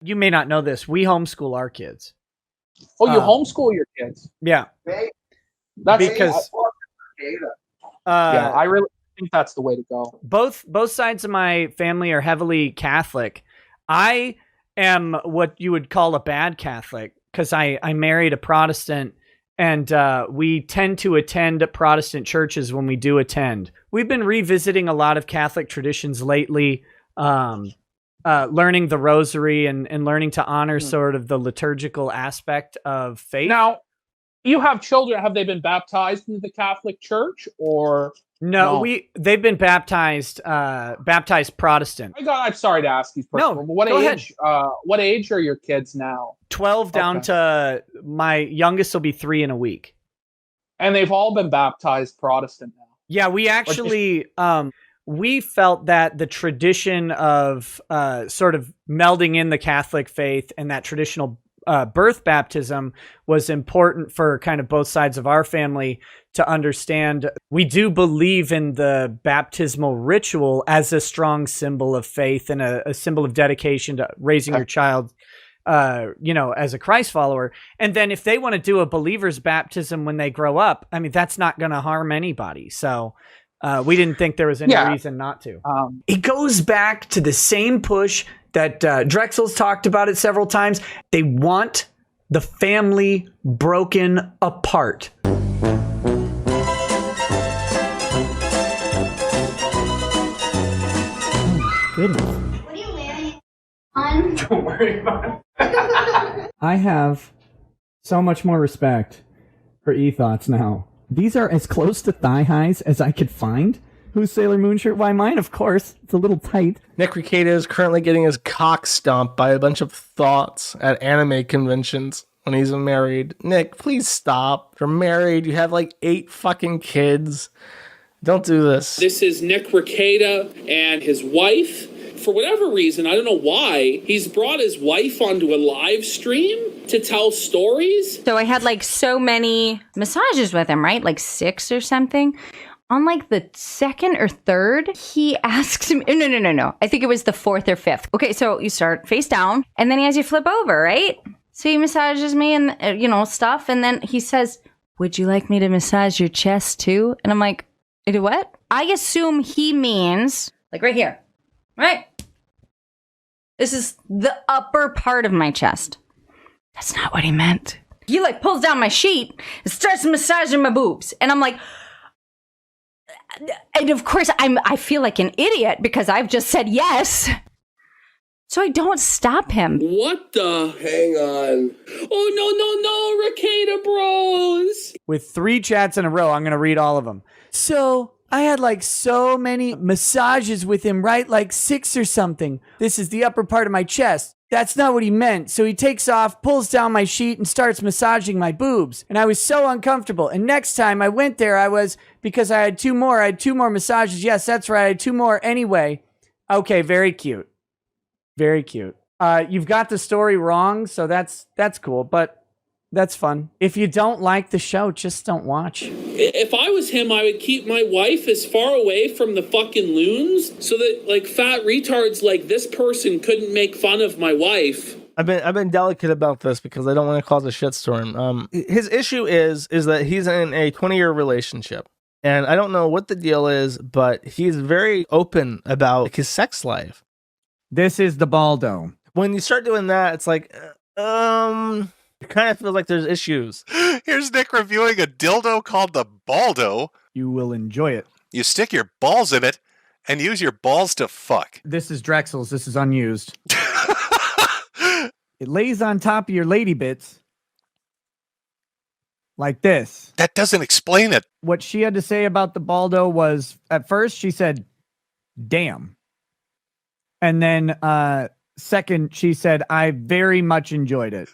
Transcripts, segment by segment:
You may not know this. We homeschool our kids. Oh, you homeschool your kids? Yeah. That's because I really think that's the way to go. Both sides of my family are heavily Catholic. I am what you would call a bad Catholic because I married a Protestant, and we tend to attend Protestant churches when we do attend. We've been revisiting a lot of Catholic traditions lately, learning the rosary and learning to honor sort of the liturgical aspect of faith. Now, you have children. Have they been baptized into the Catholic Church or no? They've been baptized Protestant. I'm sorry to ask these questions. No, what age? What age are your kids now? 12 down to my youngest will be 3 in a week. And they've all been baptized Protestant now. Yeah, we actually we felt that the tradition of sort of melding in the Catholic faith and that traditional birth baptism was important for kind of both sides of our family to understand. We do believe in the baptismal ritual as a strong symbol of faith and a symbol of dedication to raising your child, as a Christ follower. And then if they want to do a believer's baptism when they grow up, I mean, that's not going to harm anybody. So we didn't think there was any reason not to. It goes back to the same push that Drexel's talked about it several times. They want the family broken apart. Goodness. What are you wearing? On? Don't worry about it. I have so much more respect for E-Thoughts now. These are as close to thigh highs as I could find. Whose Sailor Moon shirt? Why, mine, of course. It's a little tight. Nick Rekieta is currently getting his cock stomped by a bunch of thoughts at anime conventions when he's married. Nick, please stop. You're married. You have like 8 fucking kids. Don't do this. This is Nick Rekieta and his wife. For whatever reason, I don't know why, he's brought his wife onto a live stream to tell stories. So I had like so many massages with him, right? Like 6 or something. On like the 2nd or 3rd, he asks me, no. I think it was the 4th or 5th. Okay, so you start face down and then he has you flip over, right? So he massages me and, stuff. And then he says, would you like me to massage your chest too? And I'm like, I do what? I assume he means like right here, right? This is the upper part of my chest. That's not what he meant. He like pulls down my sheet and starts massaging my boobs. And I'm like, and of course I feel like an idiot because I've just said yes. So I don't stop him. What the? Hang on. Oh, no, Rekieta bros. With 3 chats in a row, I'm going to read all of them. So I had like so many massages with him, right? Like 6 or something. This is the upper part of my chest. That's not what he meant. So he takes off, pulls down my sheet, and starts massaging my boobs. And I was so uncomfortable. And next time I went there, because I had 2 more. I had 2 more massages. Yes, that's right. I had 2 more anyway. Okay, very cute. Very cute. You've got the story wrong, so that's cool. But that's fun. If you don't like the show, just don't watch. If I was him, I would keep my wife as far away from the fucking loons so that like fat retards like this person couldn't make fun of my wife. I've been delicate about this because I don't want to cause a shitstorm. His issue is that he's in a 20-year relationship. And I don't know what the deal is, but he's very open about his sex life. This is the baldo. When you start doing that, it's like, it kind of feels like there's issues. Here's Nick reviewing a dildo called the Baldo. You will enjoy it. You stick your balls in it and use your balls to fuck. This is Drexel's. This is unused. It lays on top of your lady bits. Like this. That doesn't explain it. What she had to say about the Baldo was, at first she said, damn. And then second, she said, I very much enjoyed it.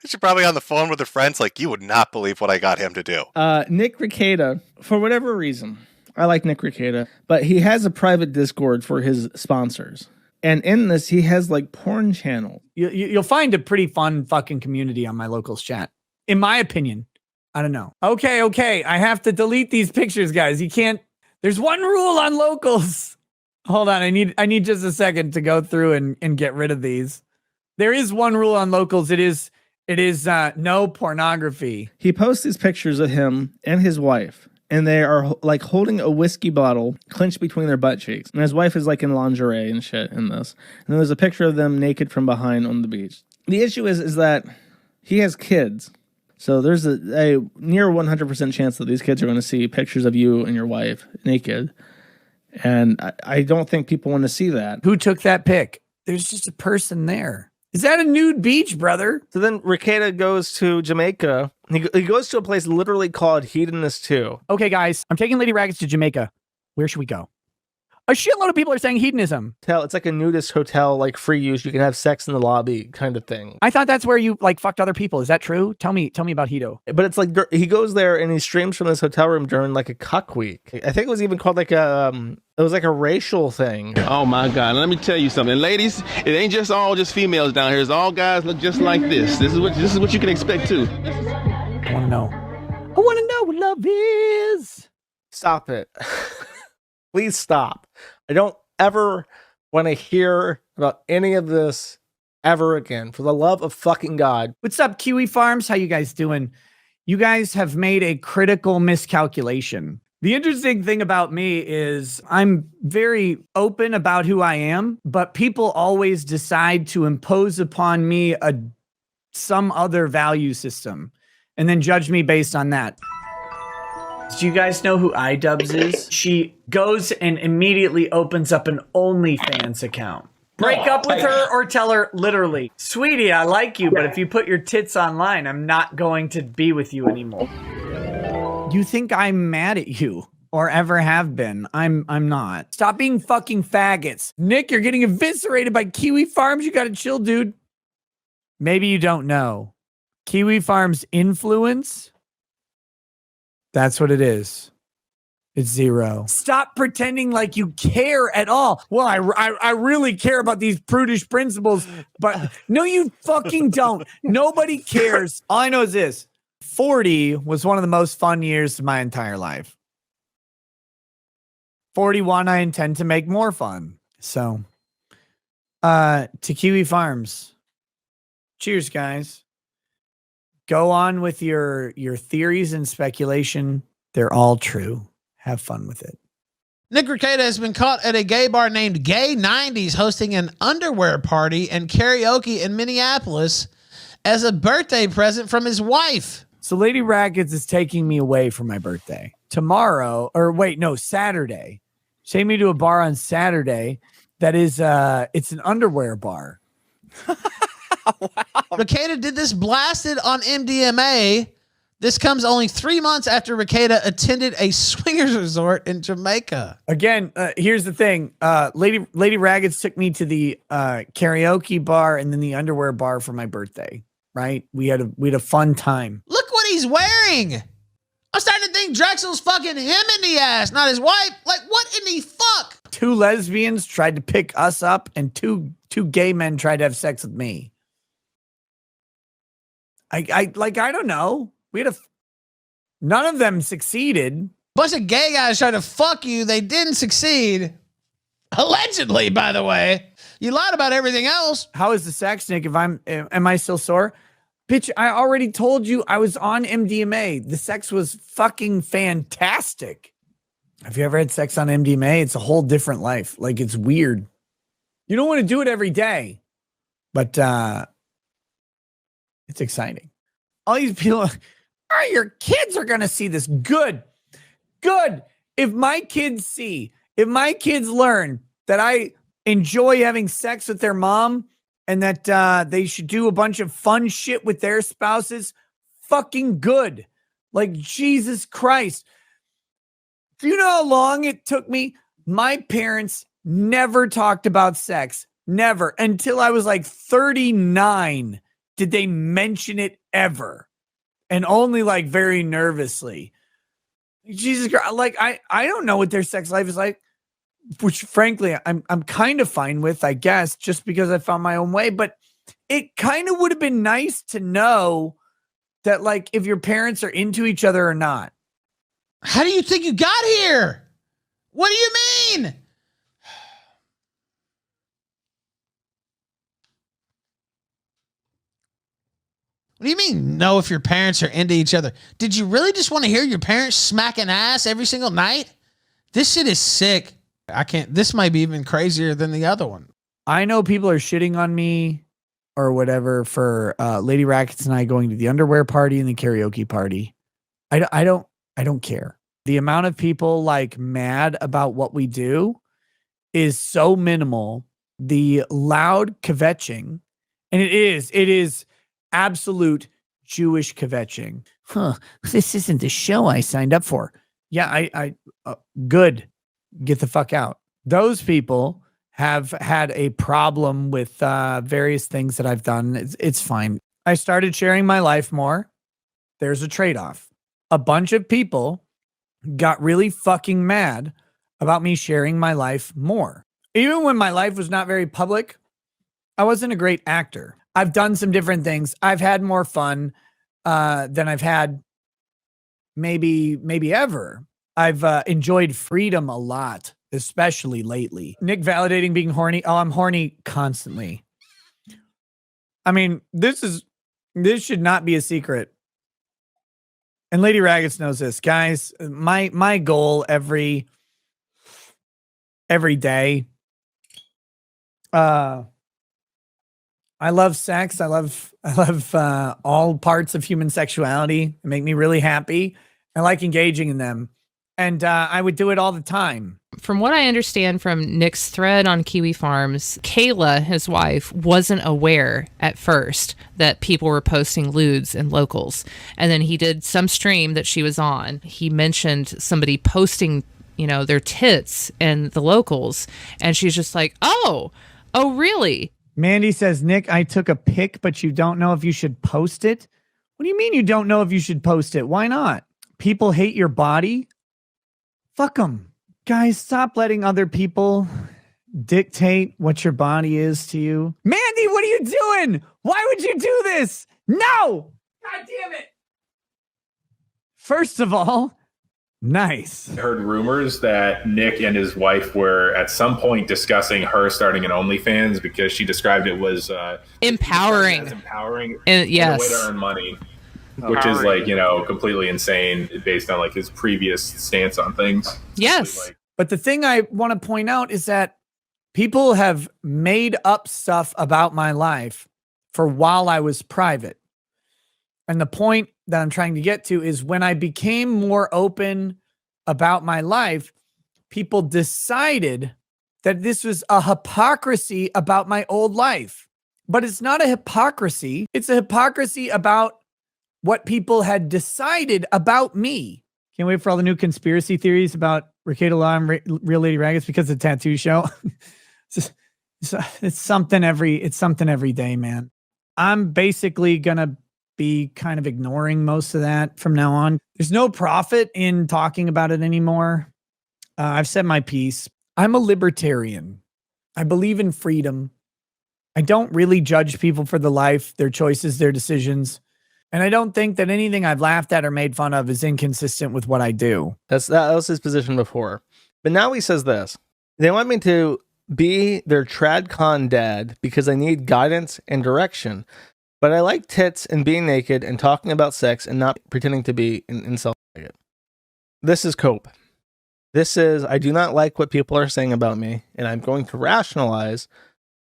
She's probably on the phone with her friends like, you would not believe what I got him to do. Nick Rekieta, for whatever reason, I like Nick Rekieta, but he has a private Discord for his sponsors. And in this, he has like porn channels. You'll find a pretty fun fucking community on my locals chat. In my opinion. I don't know. Okay. I have to delete these pictures, guys. You can't. There's one rule on locals. Hold on. I need just a second to go through and get rid of these. There is one rule on locals. It is no pornography. He posts these pictures of him and his wife, and they are like holding a whiskey bottle clenched between their butt cheeks. And his wife is like in lingerie and shit in this. And there's a picture of them naked from behind on the beach. The issue is that he has kids. So there's a near 100% chance that these kids are going to see pictures of you and your wife naked. And I don't think people want to see that. Who took that pic? There's just a person there. Is that a nude beach, brother? So then Rekieta goes to Jamaica. He goes to a place literally called Hedonist 2. Okay, guys, I'm taking Lady Raggeds to Jamaica. Where should we go? A shitload of people are saying hedonism. It's like a nudist hotel, like free use. You can have sex in the lobby kind of thing. I thought that's where you like fucked other people. Is that true? Tell me about Hedo. But it's like he goes there and he streams from this hotel room during like a cuck week. I think it was even called like it was like a racial thing. Oh my God! Let me tell you something, ladies. It ain't just all females down here. It's all guys look just like this. This is what you can expect too. I want to know. I want to know what love is. Stop it. Please stop. I don't ever want to hear about any of this ever again. For the love of fucking God. What's up, Kiwi Farms? How you guys doing? You guys have made a critical miscalculation. The interesting thing about me is I'm very open about who I am, but people always decide to impose upon me some other value system and then judge me based on that. Do you guys know who iDubbbz is? She goes and immediately opens up an OnlyFans account. Break up with her or tell her literally, sweetie, I like you, but if you put your tits online, I'm not going to be with you anymore. You think I'm mad at you or ever have been. I'm not. Stop being fucking faggots. Nick, you're getting eviscerated by Kiwi Farms. You gotta chill, dude. Maybe you don't know. Kiwi Farms influence? That's what it is. It's 0. Stop pretending like you care at all. Well, I really care about these prudish principles, but no, you fucking don't. Nobody cares. All I know is this. 40 was one of the most fun years of my entire life. 41, I intend to make more fun. So, to Kiwi Farms. Cheers, guys. Go on with your theories and speculation. They're all true. Have fun with it. Nick Rekieta has been caught at a gay bar named Gay 90s hosting an underwear party and karaoke in Minneapolis as a birthday present from his wife. So Lady Rackets is taking me away for my birthday. Tomorrow, Saturday. She take me to a bar on Saturday that is, it's an underwear bar. Wow. Rekieta did this blasted on MDMA. This comes only 3 months after Rekieta attended a swingers resort in Jamaica. Again, here's the thing. Lady Raggeds took me to the karaoke bar and then the underwear bar for my birthday. Right? We had a fun time. Look what he's wearing. I'm starting to think Drexel's fucking him in the ass, not his wife. Like, what in the fuck? 2 lesbians tried to pick us up and two gay men tried to have sex with me. I don't know. None of them succeeded. Bunch of gay guys tried to fuck you. They didn't succeed. Allegedly, by the way. You lied about everything else. How is the sex, Nick? Am I still sore? Bitch, I already told you I was on MDMA. The sex was fucking fantastic. Have you ever had sex on MDMA? It's a whole different life. Like, it's weird. You don't want to do it every day, but it's exciting. All these people, your kids are going to see this. Good. If my kids learn that I enjoy having sex with their mom and that they should do a bunch of fun shit with their spouses, fucking good. Like, Jesus Christ. Do you know how long it took me? My parents never talked about sex. Never. Until I was like 39 did they mention it ever. And only like very nervously. Jesus Christ. Like, I don't know what their sex life is like, which frankly I'm kind of fine with, I guess, just because I found my own way. But it kind of would have been nice to know that, like, if your parents are into each other or not. How do you think you got here? What do you mean? What do you mean, know if your parents are into each other? Did you really just want to hear your parents smacking ass every single night? This shit is sick. I can't. This might be even crazier than the other one. I know people are shitting on me or whatever for Lady Rackets and I going to the underwear party and the karaoke party. I don't care. The amount of people like mad about what we do is so minimal. The loud kvetching, and it is absolute Jewish kvetching. This isn't the show I signed up for. Yeah, I good. Get the fuck out. Those people have had a problem with various things that I've done. It's fine. I started sharing my life more. There's a trade-off. A bunch of people got really fucking mad about me sharing my life more. Even when my life was not very public, I wasn't a great actor. I've done some different things. I've had more fun than I've had maybe ever. I've enjoyed freedom a lot, especially lately. Nick validating being horny. Oh, I'm horny constantly. I mean, this should not be a secret. And Lady Raggets knows this. Guys, my goal every day, I love sex. I love all parts of human sexuality. They make me really happy. I like engaging in them. And I would do it all the time. From what I understand from Nick's thread on Kiwi Farms, Kayla, his wife, wasn't aware at first that people were posting lewds and locals. And then he did some stream that she was on. He mentioned somebody posting, their tits and the locals. And she's just like, oh, really? Mandy says, Nick, I took a pic, but you don't know if you should post it. What do you mean you don't know if you should post it? Why not? People hate your body. Fuck them. Guys, stop letting other people dictate what your body is to you. Mandy, what are you doing? Why would you do this? No! God damn it! First of all, nice. I heard rumors that Nick and his wife were at some point discussing her starting an OnlyFans because she described it was empowering. As empowering. And, yes. In a way to earn money. Which is completely insane based on his previous stance on things. Yes. But the thing I want to point out is that people have made up stuff about my life for while I was private. And the point that I'm trying to get to is when I became more open about my life, people decided that this was a hypocrisy about my old life. But it's not a hypocrisy. It's a hypocrisy about what people had decided about me. Can't wait for all the new conspiracy theories about Rekieta Law and Real Lady Raggets because of the tattoo show. It's something every day, man. I'm basically gonna be kind of ignoring most of that from now on. There's no profit in talking about it anymore. I've said my piece. I'm a libertarian. I believe in freedom. I don't really judge people for their life, their choices, their decisions. And I don't think that anything I've laughed at or made fun of is inconsistent with what I do. That was his position before. But now he says this. They want me to be their tradcon dad because I need guidance and direction. But I like tits and being naked and talking about sex and not pretending to be an incel. This is cope. This is, I do not like what people are saying about me, and I'm going to rationalize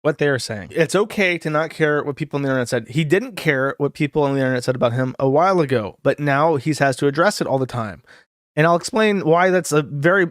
what they are saying. It's okay to not care what people on the internet said. He didn't care what people on the internet said about him a while ago, but now he has to address it all the time. And I'll explain why that's a very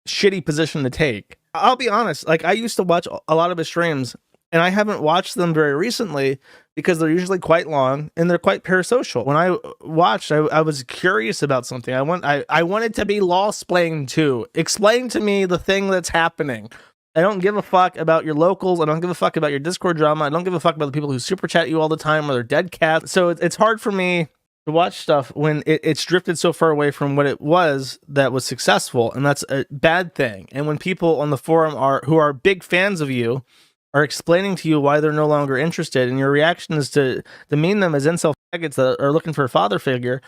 shitty position to take. I'll be honest, I used to watch a lot of his streams, and I haven't watched them very recently because they're usually quite long and they're quite parasocial. When I watched, I was curious about something. I wanted to be law-splained too. Explain to me the thing that's happening. I don't give a fuck about your locals. I don't give a fuck about your Discord drama. I don't give a fuck about the people who super chat you all the time or they're dead cats. So it's hard for me to watch stuff when it's drifted so far away from what it was that was successful, and that's a bad thing. And when people on the forum who are big fans of you are explaining to you why they're no longer interested, and your reaction is to demean them as incel faggots that are looking for a father figure,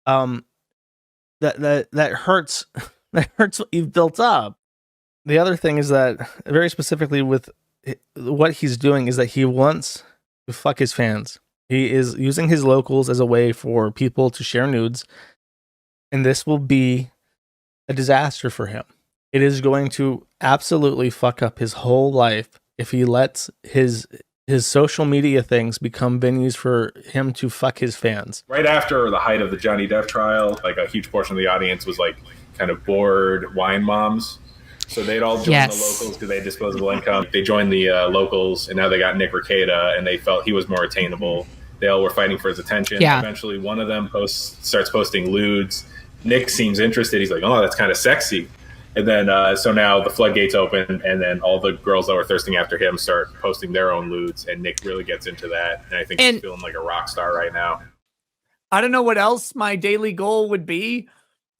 that hurts. That hurts what you've built up. The other thing is that, very specifically with what he's doing, is that he wants to fuck his fans. He is using his locals as a way for people to share nudes, and this will be a disaster for him. It is going to absolutely fuck up his whole life if he lets his social media things become venues for him to fuck his fans. Right after the height of the Johnny Depp trial, like a huge portion of the audience was like kind of bored wine moms. So they'd all join the locals because they had disposable income. They joined the locals, and now they got Nick Rekieta, and they felt he was more attainable. They all were fighting for his attention. Yeah. Eventually, one of them starts posting lewds. Nick seems interested. He's like, oh, that's kind of sexy. And then, so now the floodgates open, and then all the girls that were thirsting after him start posting their own lewds, and Nick really gets into that. And I think he's feeling like a rock star right now. I don't know what else my daily goal would be.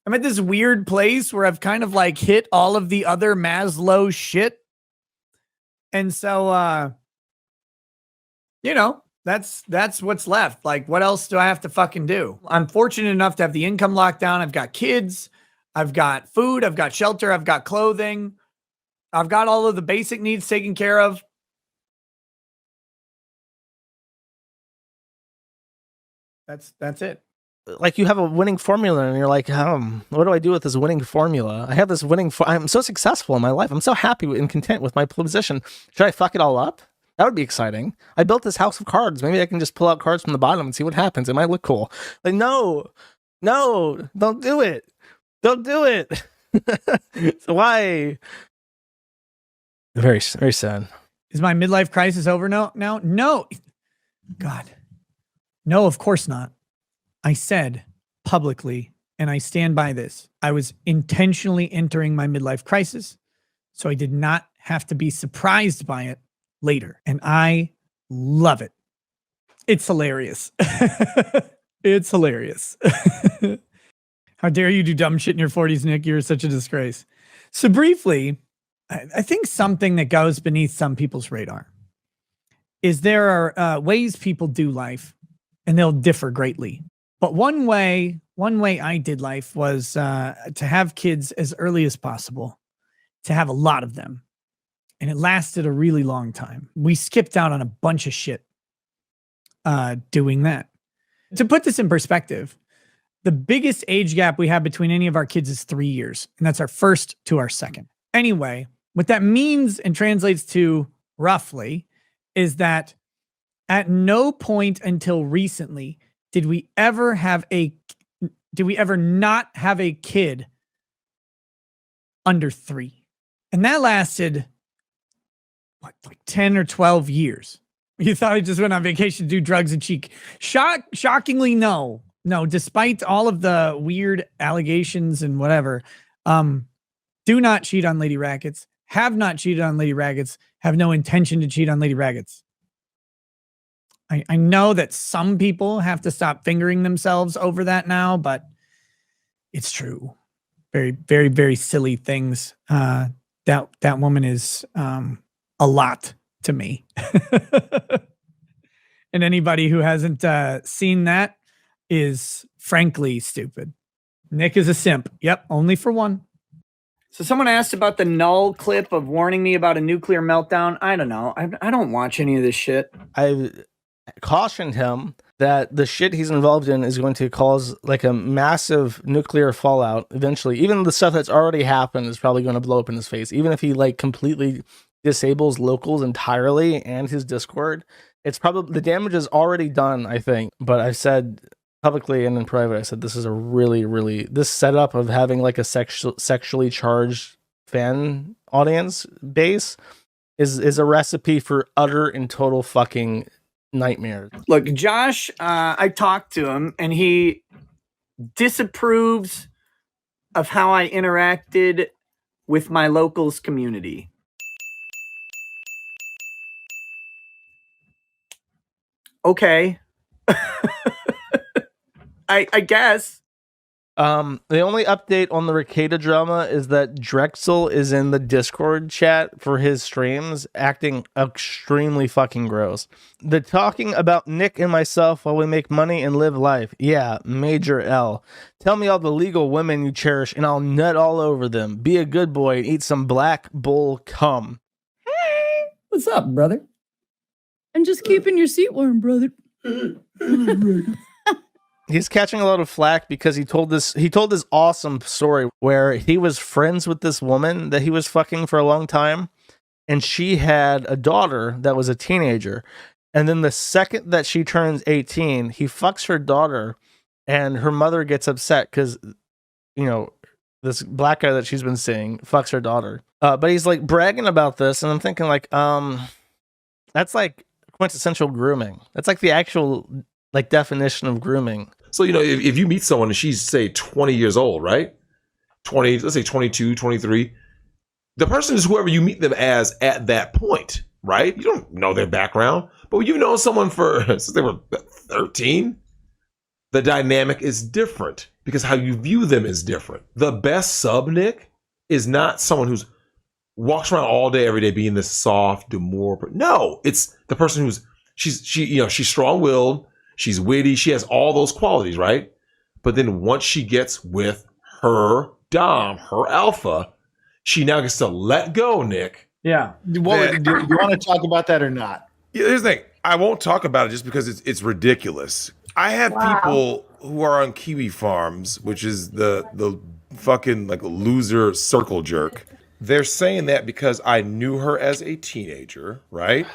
I'm at this weird place where I've kind of like hit all of the other Maslow shit. And so, you know, that's what's left. Like, what else do I have to fucking do? I'm fortunate enough to have the income locked down. I've got kids. I've got food. I've got shelter. I've got clothing. I've got all of the basic needs taken care of. That's it. Like, you have a winning formula, and you're like, what do I do with this winning formula? I have this winning. I'm so successful in my life. I'm so happy and content with my position. Should I fuck it all up? That would be exciting. I built this house of cards. Maybe I can just pull out cards from the bottom and see what happens. It might look cool. Like, no, don't do it. Don't do it. So why? Very, very sad. Is my midlife crisis over now? No. God. No, of course not. I said publicly, and I stand by this, I was intentionally entering my midlife crisis, so I did not have to be surprised by it later. And I love it. It's hilarious. It's hilarious. How dare you do dumb shit in your 40s, Nick? You're such a disgrace. So briefly, I think something that goes beneath some people's radar is there are ways people do life, and they'll differ greatly. But one way I did life was to have kids as early as possible, to have a lot of them. And it lasted a really long time. We skipped out on a bunch of shit doing that. To put this in perspective, the biggest age gap we have between any of our kids is 3 years. And that's our first to our second. Anyway, what that means and translates to roughly is that at no point until recently did we ever not have a kid under 3. And that lasted, what, like 10 or 12 years. You thought I just went on vacation to do drugs and cheek. Shockingly, no. No, despite all of the weird allegations and whatever, do not cheat on Lady Rackets. Have not cheated on Lady Rackets. Have no intention to cheat on Lady Rackets. I know that some people have to stop fingering themselves over that now, but it's true. Very, very, very silly things. That woman is a lot to me. And anybody who hasn't seen that is frankly stupid. Nick is a simp. Yep, only for one. So someone asked about the null clip of warning me about a nuclear meltdown. I don't know. I don't watch any of this shit. I cautioned him that the shit he's involved in is going to cause like a massive nuclear fallout eventually. Even the stuff that's already happened is probably going to blow up in his face. Even if he like completely disables locals entirely and his Discord, it's probably, the damage is already done, I think. But I've said publicly and in private, I said this is a really, really, this setup of having like a sexually charged fan audience base is a recipe for utter and total fucking nightmare. Look, Josh, I talked to him and he disapproves of how I interacted with my locals community. Okay. I guess. The only update on the Rekieta drama is that Drexel is in the Discord chat for his streams, acting extremely fucking gross. The talking about Nick and myself while we make money and live life. Yeah, major L. Tell me all the legal women you cherish and I'll nut all over them. Be a good boy and eat some black bull cum. Hey, what's up, brother? I'm just keeping your seat warm, brother. He's catching a lot of flack because he told this awesome story where he was friends with this woman that he was fucking for a long time, and she had a daughter that was a teenager. And then the second that she turns 18, he fucks her daughter, and her mother gets upset because, you know, this black guy that she's been seeing fucks her daughter. But he's like bragging about this, and I'm thinking like, that's like quintessential grooming. That's like the actual like definition of grooming. So, you know, if you meet someone and she's, say, 20 years old, right? 20, let's say 22, 23. The person is whoever you meet them as at that point, right? You don't know their background. But when you know someone since they were 13, the dynamic is different because how you view them is different. The best sub, Nick, is not someone who's walks around all day, every day being this soft, demure. No, it's the person she's strong-willed. She's witty. She has all those qualities, right? But then once she gets with her dom, her alpha, she now gets to let go, Nick. Yeah. Do you want to talk about that or not? Yeah, here's the thing. I won't talk about it just because it's ridiculous. I have people who are on Kiwi Farms, which is the fucking like loser circle jerk. They're saying that because I knew her as a teenager, right?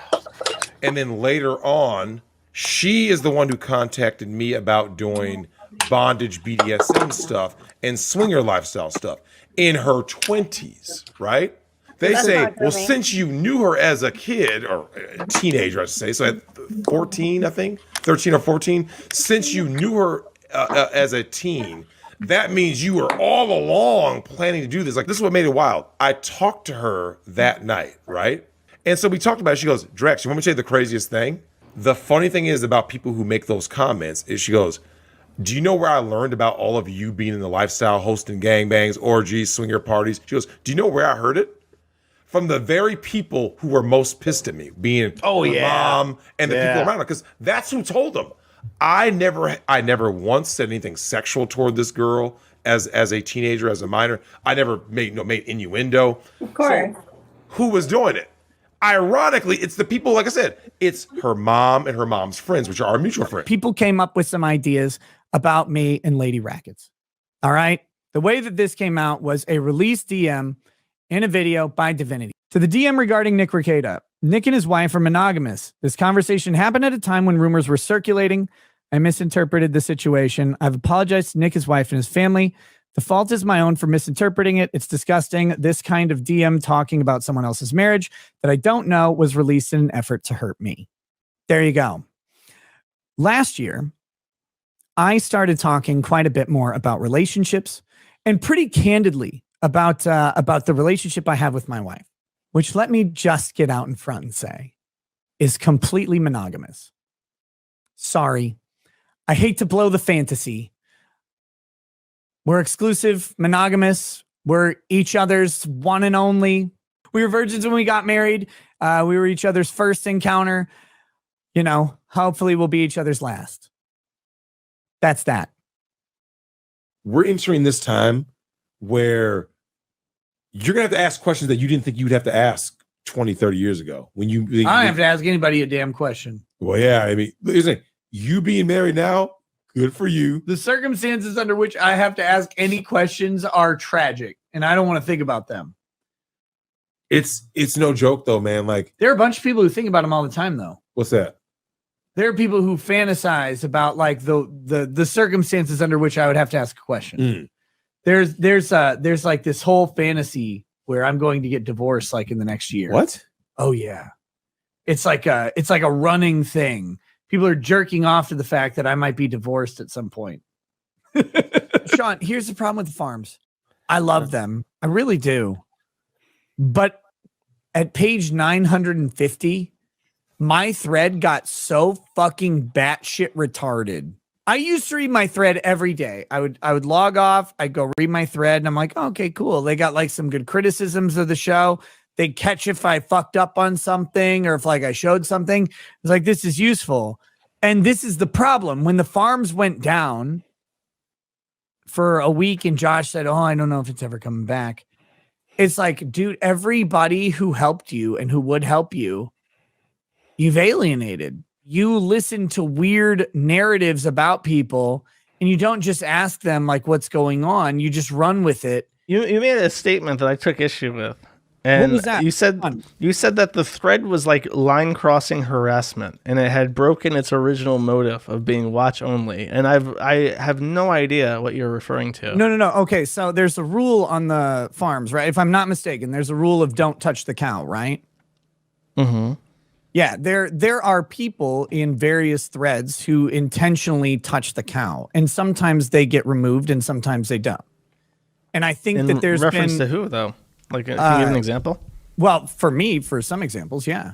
And then later on, she is the one who contacted me about doing bondage BDSM stuff and swinger lifestyle stuff in her 20s, right? They say, well, since you knew her as a kid, or a teenager, I should say, so at 14, I think, 13 or 14, since you knew her as a teen, that means you were all along planning to do this. Like, this is what made it wild. I talked to her that night, right? And so we talked about it. She goes, Drex, you want me to tell you the craziest thing? The funny thing is about people who make those comments is she goes, do you know where I learned about all of you being in the lifestyle, hosting gangbangs, orgies, swinger parties? She goes, do you know where I heard it? From the very people who were most pissed at me, being her mom and the people around her, because that's who told them. I never once said anything sexual toward this girl as a teenager, as a minor. I never made innuendo. Of course. So, who was doing it? Ironically, it's the people, like I said, it's her mom and her mom's friends, which are our mutual friends. People came up with some ideas about me and Lady Rackets. All right. The way that this came out was a released DM in a video by Divinity. To the DM regarding Nick Rekieta, Nick and his wife are monogamous. This conversation happened at a time when rumors were circulating. I misinterpreted the situation. I've apologized to Nick, his wife, and his family. The fault is my own for misinterpreting it. It's disgusting. This kind of DM talking about someone else's marriage that I don't know was released in an effort to hurt me. There you go. Last year, I started talking quite a bit more about relationships and pretty candidly about the relationship I have with my wife, which, let me just get out in front and say, is completely monogamous. Sorry. I hate to blow the fantasy. We're exclusive, monogamous. We're each other's one and only. We were virgins when we got married. We were each other's first encounter. You know, hopefully we'll be each other's last. That's that. We're entering this time where you're going to have to ask questions that you didn't think you would have to ask 20, 30 years ago. I don't have to ask anybody a damn question. Well, yeah, I mean, listen, you being married now, good for you. The circumstances under which I have to ask any questions are tragic, and I don't want to think about them. It's no joke, though, man. Like, there are a bunch of people who think about them all the time, though. What's that? There are people who fantasize about like the circumstances under which I would have to ask a question. There's like this whole fantasy where I'm going to get divorced like in the next year. What? Oh yeah. It's like a running thing. People are jerking off to the fact that I might be divorced at some point. Sean, here's the problem with the farms. I love them. I really do. But at page 950, my thread got so fucking batshit retarded. I used to read my thread every day. I would log off. I'd go read my thread, and I'm like, oh, okay, cool. They got like some good criticisms of the show. They'd catch if I fucked up on something or if like I showed something. It's like, this is useful. And this is the problem. When the farms went down for a week and Josh said, oh, I don't know if it's ever coming back. It's like, dude, everybody who helped you and who would help you, you've alienated. You listen to weird narratives about people and you don't just ask them like what's going on. You just run with it. You made a statement that I took issue with. And what was that? You said that the thread was like line crossing harassment and it had broken its original motive of being watch only. And I have no idea what you're referring to. No. Okay, so there's a rule on the farms, right? If I'm not mistaken, there's a rule of don't touch the cow, right? Mm-hmm. Yeah, there are people in various threads who intentionally touch the cow, and sometimes they get removed and sometimes they don't. And I think that there's reference been to who though? Like, can you give an example? Well, for me, for some examples, yeah.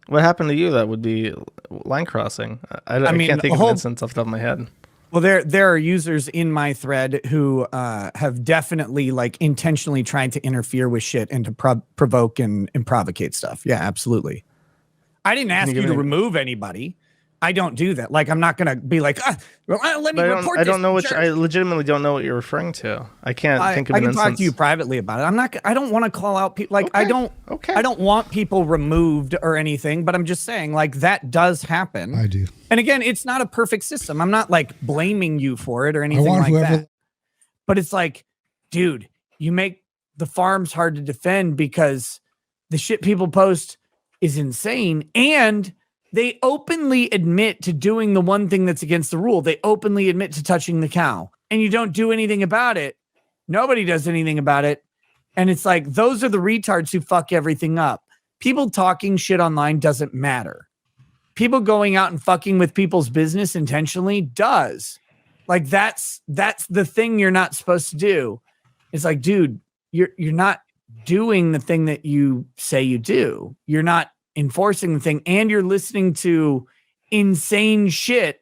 What happened to you that would be line crossing? I can't think of an instance off the top of my head. Well, there are users in my thread who have definitely like intentionally tried to interfere with shit and to provoke and provocate stuff. Yeah, absolutely. I didn't ask you to remove anybody. I don't do that. Like, I'm not going to be like, let me report this. I don't know I legitimately don't know what you're referring to. I can't think of an instance. I can talk to you privately about it. I don't want to call out people. Like, okay. I don't want people removed or anything, but I'm just saying like that does happen. I do. And again, it's not a perfect system. I'm not like blaming you for it or anything like that. But it's like, dude, you make the farms hard to defend because the shit people post is insane, and they openly admit to doing the one thing that's against the rule. They openly admit to touching the cow, and you don't do anything about it. Nobody does anything about it. And it's like, those are the retards who fuck everything up. People talking shit online doesn't matter. People going out and fucking with people's business intentionally does. Like, that's the thing you're not supposed to do. It's like, dude, you're not doing the thing that you say you do. You're not enforcing the thing, and you're listening to insane shit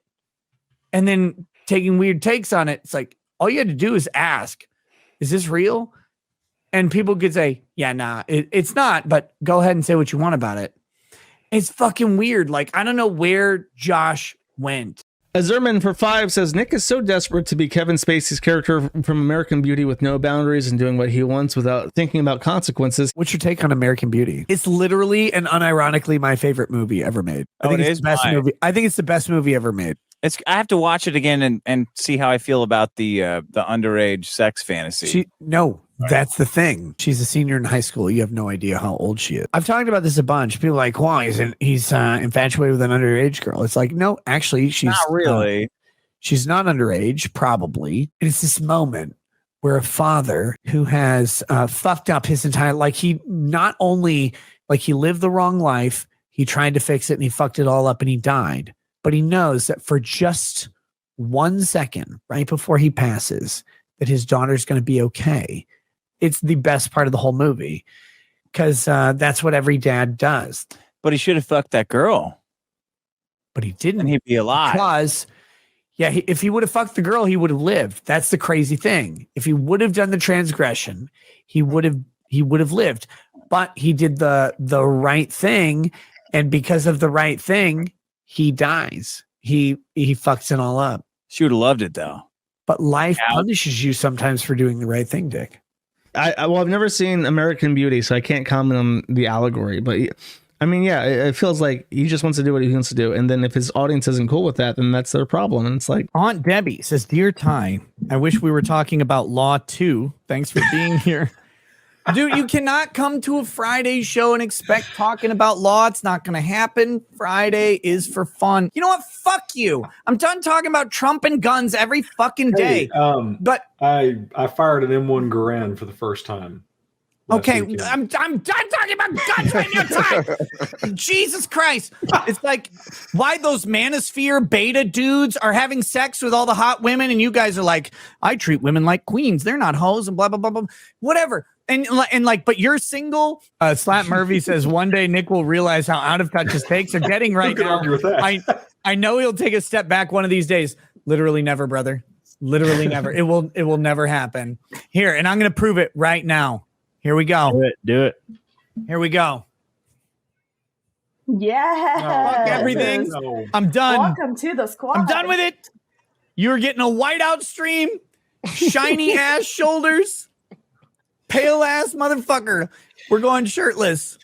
and then taking weird takes on it. It's like, all you had to do is ask, is this real? And people could say, yeah, nah, it's not, but go ahead and say what you want about it. It's fucking weird. Like, I don't know where Josh went. Azerman for 5 says, Nick is so desperate to be Kevin Spacey's character from American Beauty with no boundaries and doing what he wants without thinking about consequences. What's your take on American Beauty? It's literally and unironically my favorite movie ever made. I think it's the best movie. I think it's the best movie ever made. I have to watch it again and see how I feel about the underage sex fantasy. That's the thing. She's a senior in high school. You have no idea how old she is. I've talked about this a bunch. People are like, wow, he's infatuated with an underage girl. It's like, no, actually, she's not really. She's not underage, probably. And it's this moment where a father who has fucked up his entire, like, he not only, like, he lived the wrong life, he tried to fix it and he fucked it all up and he died. But he knows that for just 1 second, right before he passes, that his daughter's going to be okay. It's the best part of the whole movie because that's what every dad does. But he should have fucked that girl. But he didn't. And he'd be alive. Because, if he would have fucked the girl, he would have lived. That's the crazy thing. If he would have done the transgression, he would have lived. But he did the right thing, and because of the right thing, he dies. He fucks it all up. She would have loved it though. But life punishes you sometimes for doing the right thing, Dick. I've never seen American Beauty, so I can't comment on the allegory. But I mean, yeah, it feels like he just wants to do what he wants to do, and then if his audience isn't cool with that, then that's their problem. And it's like, Aunt Debbie says, "Dear Ty, I wish we were talking about Law 2. Thanks for being here." Dude, you cannot come to a Friday show and expect talking about law. It's not going to happen. Friday is for fun. You know what? Fuck you. I'm done talking about Trump and guns every fucking day. But I fired an M1 Garand for the first time. Okay, I'm done talking about guns right now, Ty. Jesus Christ. It's like, why those manosphere beta dudes are having sex with all the hot women, and you guys are like, I treat women like queens. They're not hoes and blah, blah, blah, blah. Whatever. And like, but you're single. Slap Murphy says one day Nick will realize how out of touch his takes are getting right now. Argue with that. I know he'll take a step back one of these days. Literally never, brother. Literally never. It will never happen. Here, and I'm gonna prove it right now. Here we go. Do it. Here we go. Yeah. Fuck everything. I'm done. Welcome to the squad. I'm done with it. You're getting a whiteout stream, shiny ass shoulders, pale ass motherfucker. We're going shirtless.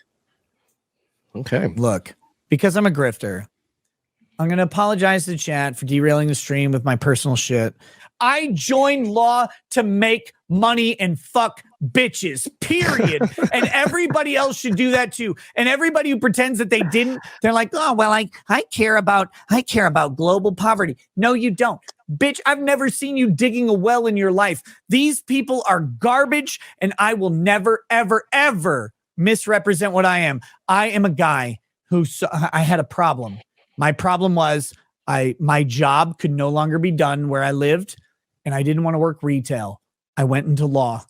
Okay. Look, because I'm a grifter, I'm going to apologize to the chat for derailing the stream with my personal shit. I joined law to make money and fuck bitches, period. And everybody else should do that too. And everybody who pretends that they didn't, they're like, oh, well, I care about global poverty. No, you don't. Bitch, I've never seen you digging a well in your life. These people are garbage, and I will never, ever, ever misrepresent what I am. I am a guy who I had a problem. My problem was my job could no longer be done where I lived, and I didn't want to work retail. I went into law.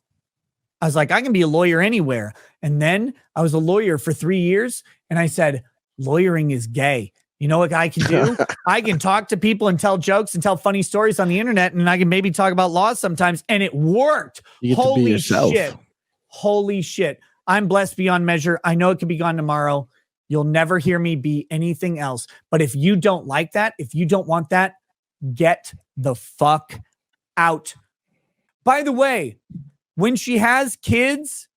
I was like, I can be a lawyer anywhere. And then I was a lawyer for 3 years, and I said, lawyering is gay. You know what I can do? I can talk to people and tell jokes and tell funny stories on the internet, and I can maybe talk about law sometimes, and it worked. You get to be yourself. Shit. Holy shit. I'm blessed beyond measure. I know it could be gone tomorrow. You'll never hear me be anything else. But if you don't like that, if you don't want that, get the fuck out. By the way, when she has kids,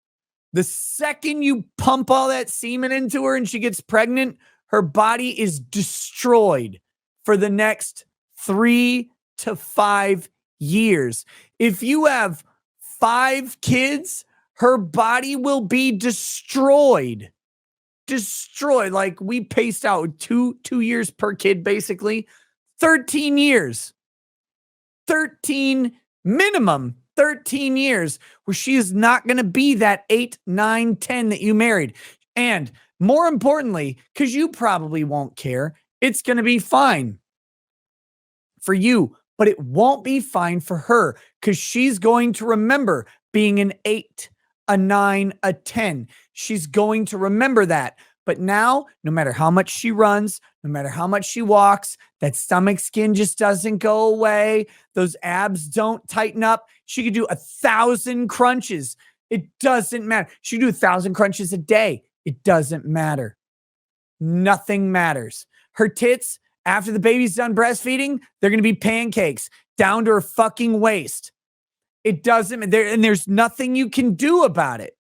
the second you pump all that semen into her and she gets pregnant, her body is destroyed for the next 3 to 5 years. If you have 5 kids, her body will be destroyed. Like we paced out two years per kid, basically 13 years, 13 minimum 13 years where she is not going to be that 8, 9, 10 that you married. And more importantly, because you probably won't care, it's going to be fine for you, but it won't be fine for her because she's going to remember being an 8, a 9, a 10. She's going to remember that. But now, no matter how much she runs, no matter how much she walks, that stomach skin just doesn't go away. Those abs don't tighten up. She could do 1,000 crunches. It doesn't matter. She could do 1,000 crunches a day. It doesn't matter. Nothing matters. Her tits, after the baby's done breastfeeding, they're going to be pancakes down to her fucking waist. It doesn't matter. And there's nothing you can do about it.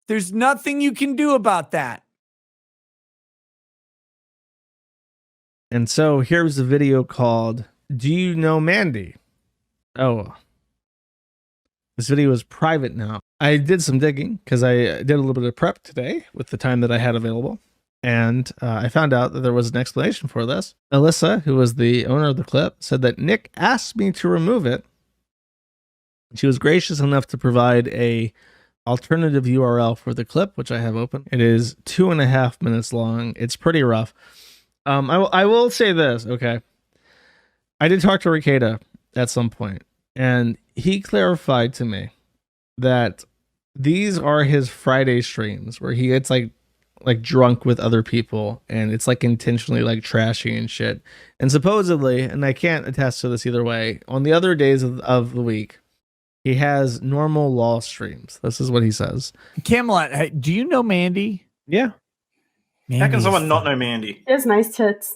There's nothing you can do about that. And so here's a video called, Do You Know Mandy? Oh, this video is private now. I did some digging because I did a little bit of prep today with the time that I had available. And I found out that there was an explanation for this. Alyssa, who was the owner of the clip, said that Nick asked me to remove it. She was gracious enough to provide a alternative URL for the clip, which I have open. It is 2.5 minutes long. It's pretty rough. I will say this, okay? I did talk to Rekieta at some point, and he clarified to me that these are his Friday streams where he gets like drunk with other people, and it's like intentionally like trashing and shit. And supposedly, and I can't attest to this either way, on the other days of the week, he has normal law streams. This is what he says. Camelot, hey, do you know Mandy? Yeah. How can someone not know Mandy? She has nice tits.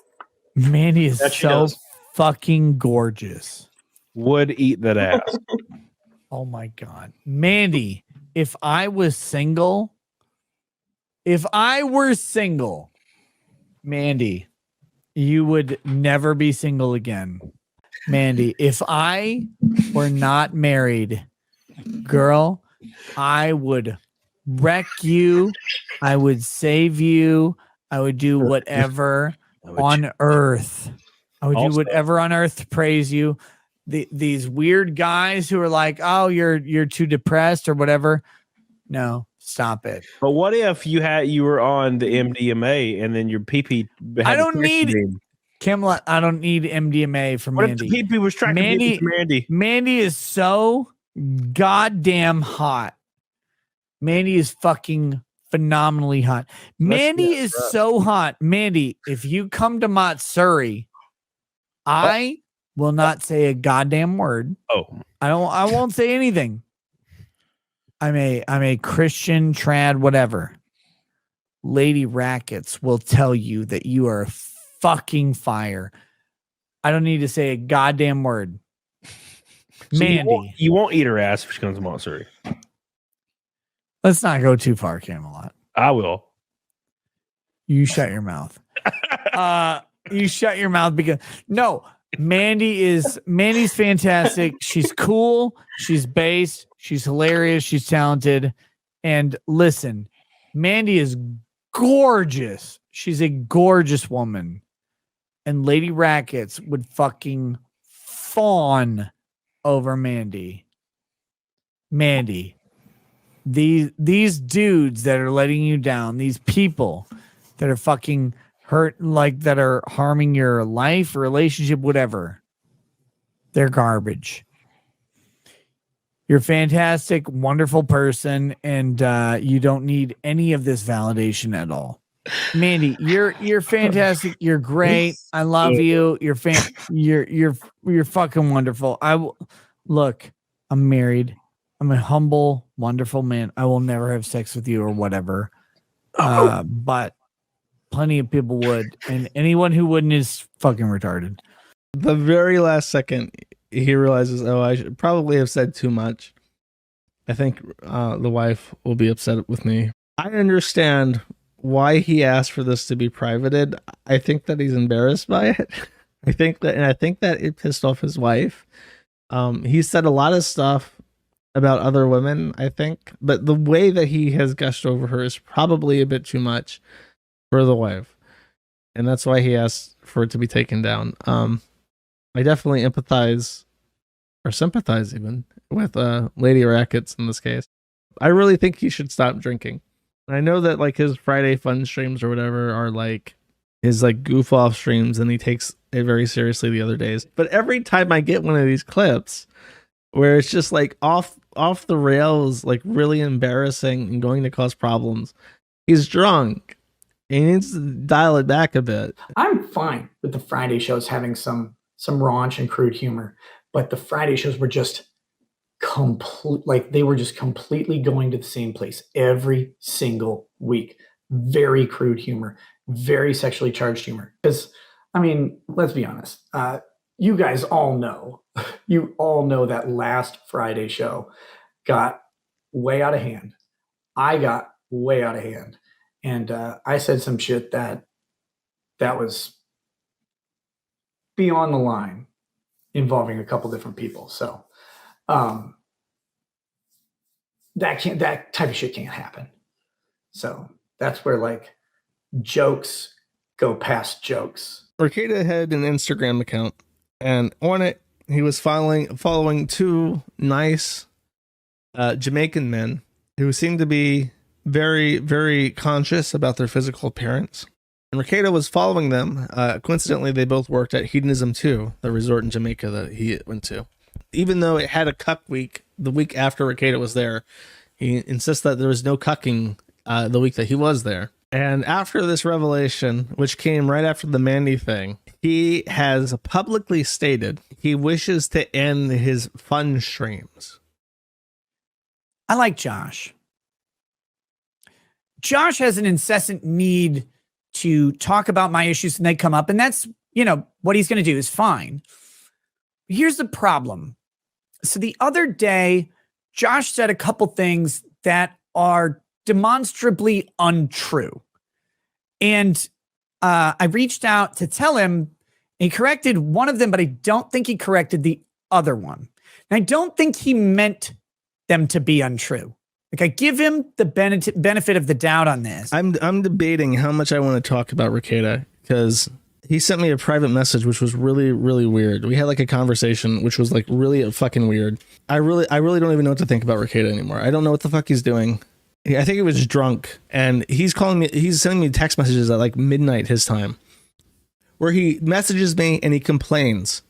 Mandy is so fucking gorgeous. Would eat that ass. Oh my God. Mandy, if I were single, Mandy, you would never be single again. Mandy, if I were not married, girl, I would wreck you. I would save you. I would do whatever on earth. I would do whatever on earth to praise you. These weird guys who are like, oh, you're too depressed or whatever. No, stop it. But what if you were on the MDMA and then your pee-pee? I don't need Camelot. I don't need MDMA from Mandy. What if the pee-pee was trying to get Mandy? Mandy is so goddamn hot. Mandy is fucking phenomenally hot. Mandy is so hot. Mandy, if you come to Matsuri, I will not say a goddamn word. Oh, I won't say anything. I'm a Christian trad, whatever. Lady Rackets will tell you that you are fucking fire. I don't need to say a goddamn word. So Mandy. You won't eat her ass if she comes to Montsuri. Let's not go too far, Camelot. I will. You shut your mouth. You shut your mouth because no, Mandy's fantastic. She's cool. She's based. She's hilarious. She's talented. And listen, Mandy is gorgeous. She's a gorgeous woman. And Lady Rackets would fucking fawn over Mandy. Mandy, these dudes that are letting you down, these people that are fucking hurt, like that are harming your life, relationship, whatever, they're garbage. You're a fantastic, wonderful person, and you don't need any of this validation at all. Mandy, you're fantastic. You're great. I love you. You're fucking wonderful. Look, I'm married. I'm a humble, wonderful man. I will never have sex with you or whatever. But plenty of people would, and anyone who wouldn't is fucking retarded. The very last second, he realizes, oh, I should probably have said too much. I think the wife will be upset with me. I understand why he asked for this to be privated. I think that he's embarrassed by it. I think that it pissed off his wife. He said a lot of stuff about other women, I think, but the way that he has gushed over her is probably a bit too much for the wife, and that's why he asked for it to be taken down. I definitely empathize or sympathize even with Lady Rackets in this case. I really think he should stop drinking. I know that like his Friday fun streams or whatever are like his like goof off streams, and he takes it very seriously the other days. But every time I get one of these clips where it's just like off the rails, like really embarrassing and going to cause problems, he's drunk. He needs to dial it back a bit. I'm fine with the Friday shows having some raunch and crude humor, but the Friday shows were just completely going to the same place every single week. Very crude humor, very sexually charged humor. Because, I mean, let's be honest. You guys all know, that last Friday show got way out of hand. I got way out of hand. And I said some shit that was beyond the line, involving a couple different people. So that type of shit can't happen. So that's where like jokes go past jokes. Rekieta had an Instagram account, and on it he was following two nice Jamaican men who seemed to be very, very conscious about their physical appearance. And Rekieta was following them. Coincidentally, they both worked at Hedonism 2, the resort in Jamaica that he went to. Even though it had a cuck week, the week after Rekieta was there, he insists that there was no cucking the week that he was there. And after this revelation, which came right after the Mandy thing, he has publicly stated he wishes to end his fun streams. I like Josh. Josh has an incessant need to talk about my issues and they come up, and that's, what he's going to do is fine. Here's the problem. So the other day, Josh said a couple things that are demonstrably untrue. And I reached out to tell him, he corrected one of them, but I don't think he corrected the other one. And I don't think he meant them to be untrue. Like, I give him the benefit of the doubt on this. I'm debating how much I want to talk about Rekieta, because he sent me a private message, which was really, really weird. We had like a conversation, which was like really fucking weird. I really don't even know what to think about Rekieta anymore. I don't know what the fuck he's doing. I think he was drunk, and he's sending me text messages at like midnight his time, where he messages me and he complains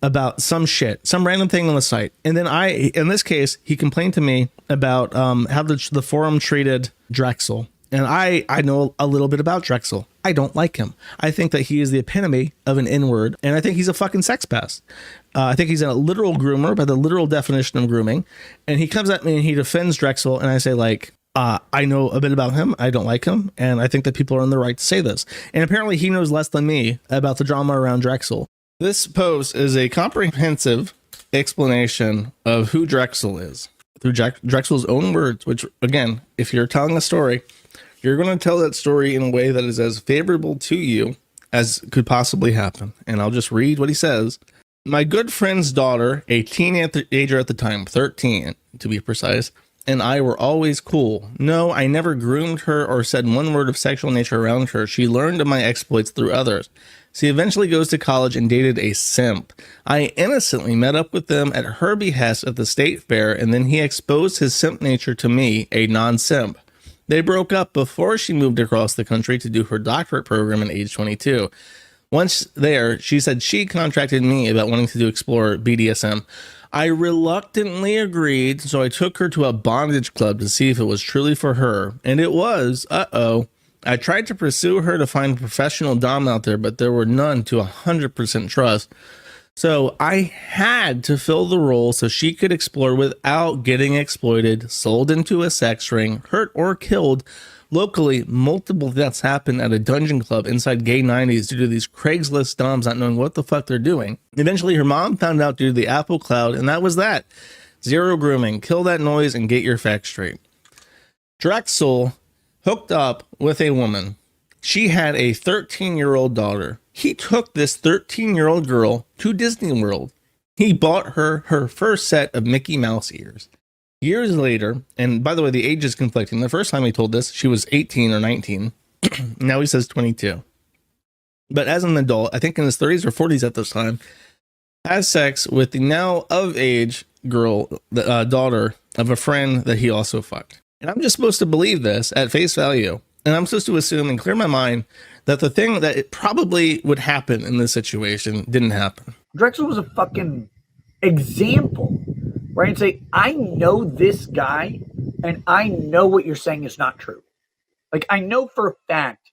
about some shit, some random thing on the site. And then in this case, he complained to me about how the forum treated Drexel. And I know a little bit about Drexel. I don't like him. I think that he is the epitome of an N-word, and I think he's a fucking sex pest. I think he's a literal groomer by the literal definition of grooming. And he comes at me and he defends Drexel, and I say like, I know a bit about him. I don't like him, and I think that people are in the right to say this. And apparently he knows less than me about the drama around Drexel. This post is a comprehensive explanation of who Drexel is through Drexel's own words, which, again, if you're telling a story, You're going to tell that story in a way that is as favorable to you as could possibly happen. And I'll just read what he says. My good friend's daughter, a teenager at the time, 13 to be precise, and I were always cool. No, I never groomed her or said one word of sexual nature around her. She learned of my exploits through others. She eventually goes to college and dated a simp. I innocently met up with them at her behest at the state fair, and then he exposed his simp nature to me, a non-simp. They broke up before she moved across the country to do her doctorate program at age 22. Once there, she said she contracted me about wanting to explore BDSM. I reluctantly agreed, so I took her to a bondage club to see if it was truly for her, and it was. Uh-oh. I tried to pursue her to find a professional dom out there, but there were none to 100% trust. So I had to fill the role so she could explore without getting exploited, sold into a sex ring, hurt or killed. Locally, multiple deaths happened at a dungeon club inside gay 90s due to these Craigslist doms not knowing what the fuck they're doing. Eventually, her mom found out due to the Apple Cloud, and that was that. Zero grooming. Kill that noise and get your facts straight. Drexel hooked up with a woman. She had a 13-year-old daughter. He took this 13-year-old girl to Disney World. He bought her first set of Mickey Mouse ears. Years later, and by the way, the age is conflicting. The first time he told this, she was 18 or 19. Now he says 22. But as an adult, I think in his 30s or 40s at this time, has sex with the now of age girl, the daughter of a friend that he also fucked. And I'm just supposed to believe this at face value. And I'm supposed to assume and clear my mind that the thing that it probably would happen in this situation didn't happen. Drexel was a fucking example, right? And say, I know this guy, and I know what you're saying is not true. Like, I know for a fact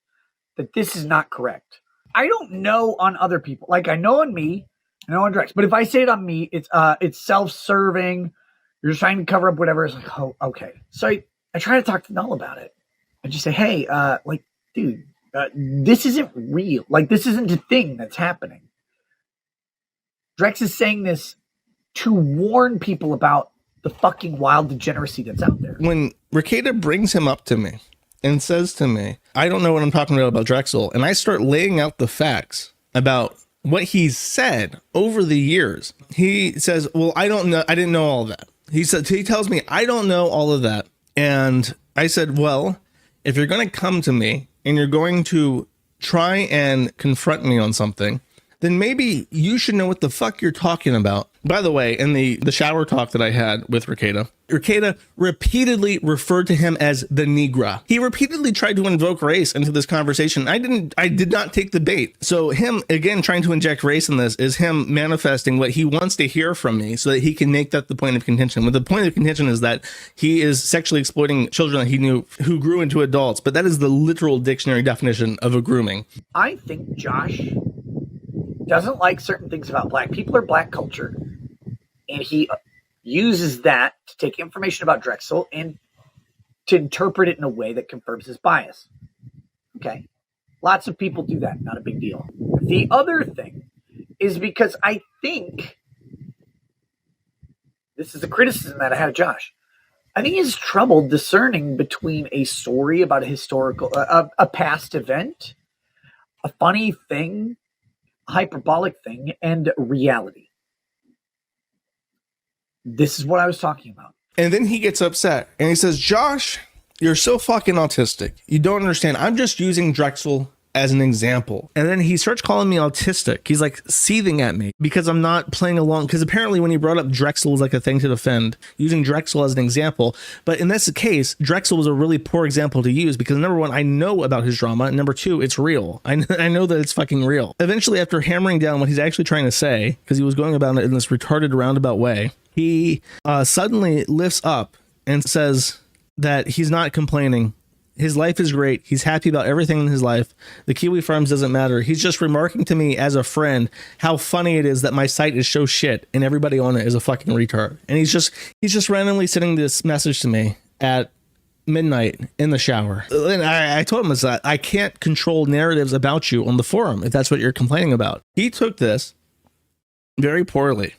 that this is not correct. I don't know on other people. Like, I know on me, I know on Drex. But if I say it on me, it's self-serving. You're just trying to cover up whatever. It's like, oh, okay. So I try to talk to Null about it. I just say, hey, like, dude, this isn't real. Like, this isn't a thing that's happening. Drex is saying this to warn people about the fucking wild degeneracy that's out there. When Rekieta brings him up to me and says to me, I don't know what I'm talking about Drexel, and I start laying out the facts about what he's said over the years, he says, well, I don't know. I didn't know all that. He tells me, I don't know all of that. And I said, well, if you're going to come to me and you're going to try and confront me on something, then maybe you should know what the fuck you're talking about. By the way, in the shower talk that I had with Rekieta repeatedly referred to him as the Negra. He repeatedly tried to invoke race into this conversation. I did not take the bait. So him, again, trying to inject race in this is him manifesting what he wants to hear from me so that he can make that the point of contention. But the point of contention is that he is sexually exploiting children that he knew who grew into adults. But that is the literal dictionary definition of a grooming. I think Josh doesn't like certain things about black people or black culture. And he uses that to take information about Drexel and to interpret it in a way that confirms his bias. Okay. Lots of people do that. Not a big deal. The other thing is because I think this is a criticism that I had of Josh. I think he's trouble discerning between a story about a historical, a past event, a funny thing, a hyperbolic thing, and reality. This is what I was talking about. And then he gets upset and he says, Josh, you're so fucking autistic. You don't understand. I'm just using Drexel as an example. And then he starts calling me autistic. He's like seething at me because I'm not playing along. Because apparently when he brought up Drexel was like a thing to defend, using Drexel as an example. But in this case, Drexel was a really poor example to use because number one, I know about his drama. And number two, it's real. I know that it's fucking real. Eventually, after hammering down what he's actually trying to say, because he was going about it in this retarded roundabout way, he suddenly lifts up and says that he's not complaining. His life is great. He's happy about everything in his life. The Kiwi Farms doesn't matter. He's just remarking to me as a friend how funny it is that my site is so shit and everybody on it is a fucking retard. And he's just randomly sending this message to me at midnight in the shower. And I told him that I can't control narratives about you on the forum if that's what you're complaining about. He took this very poorly.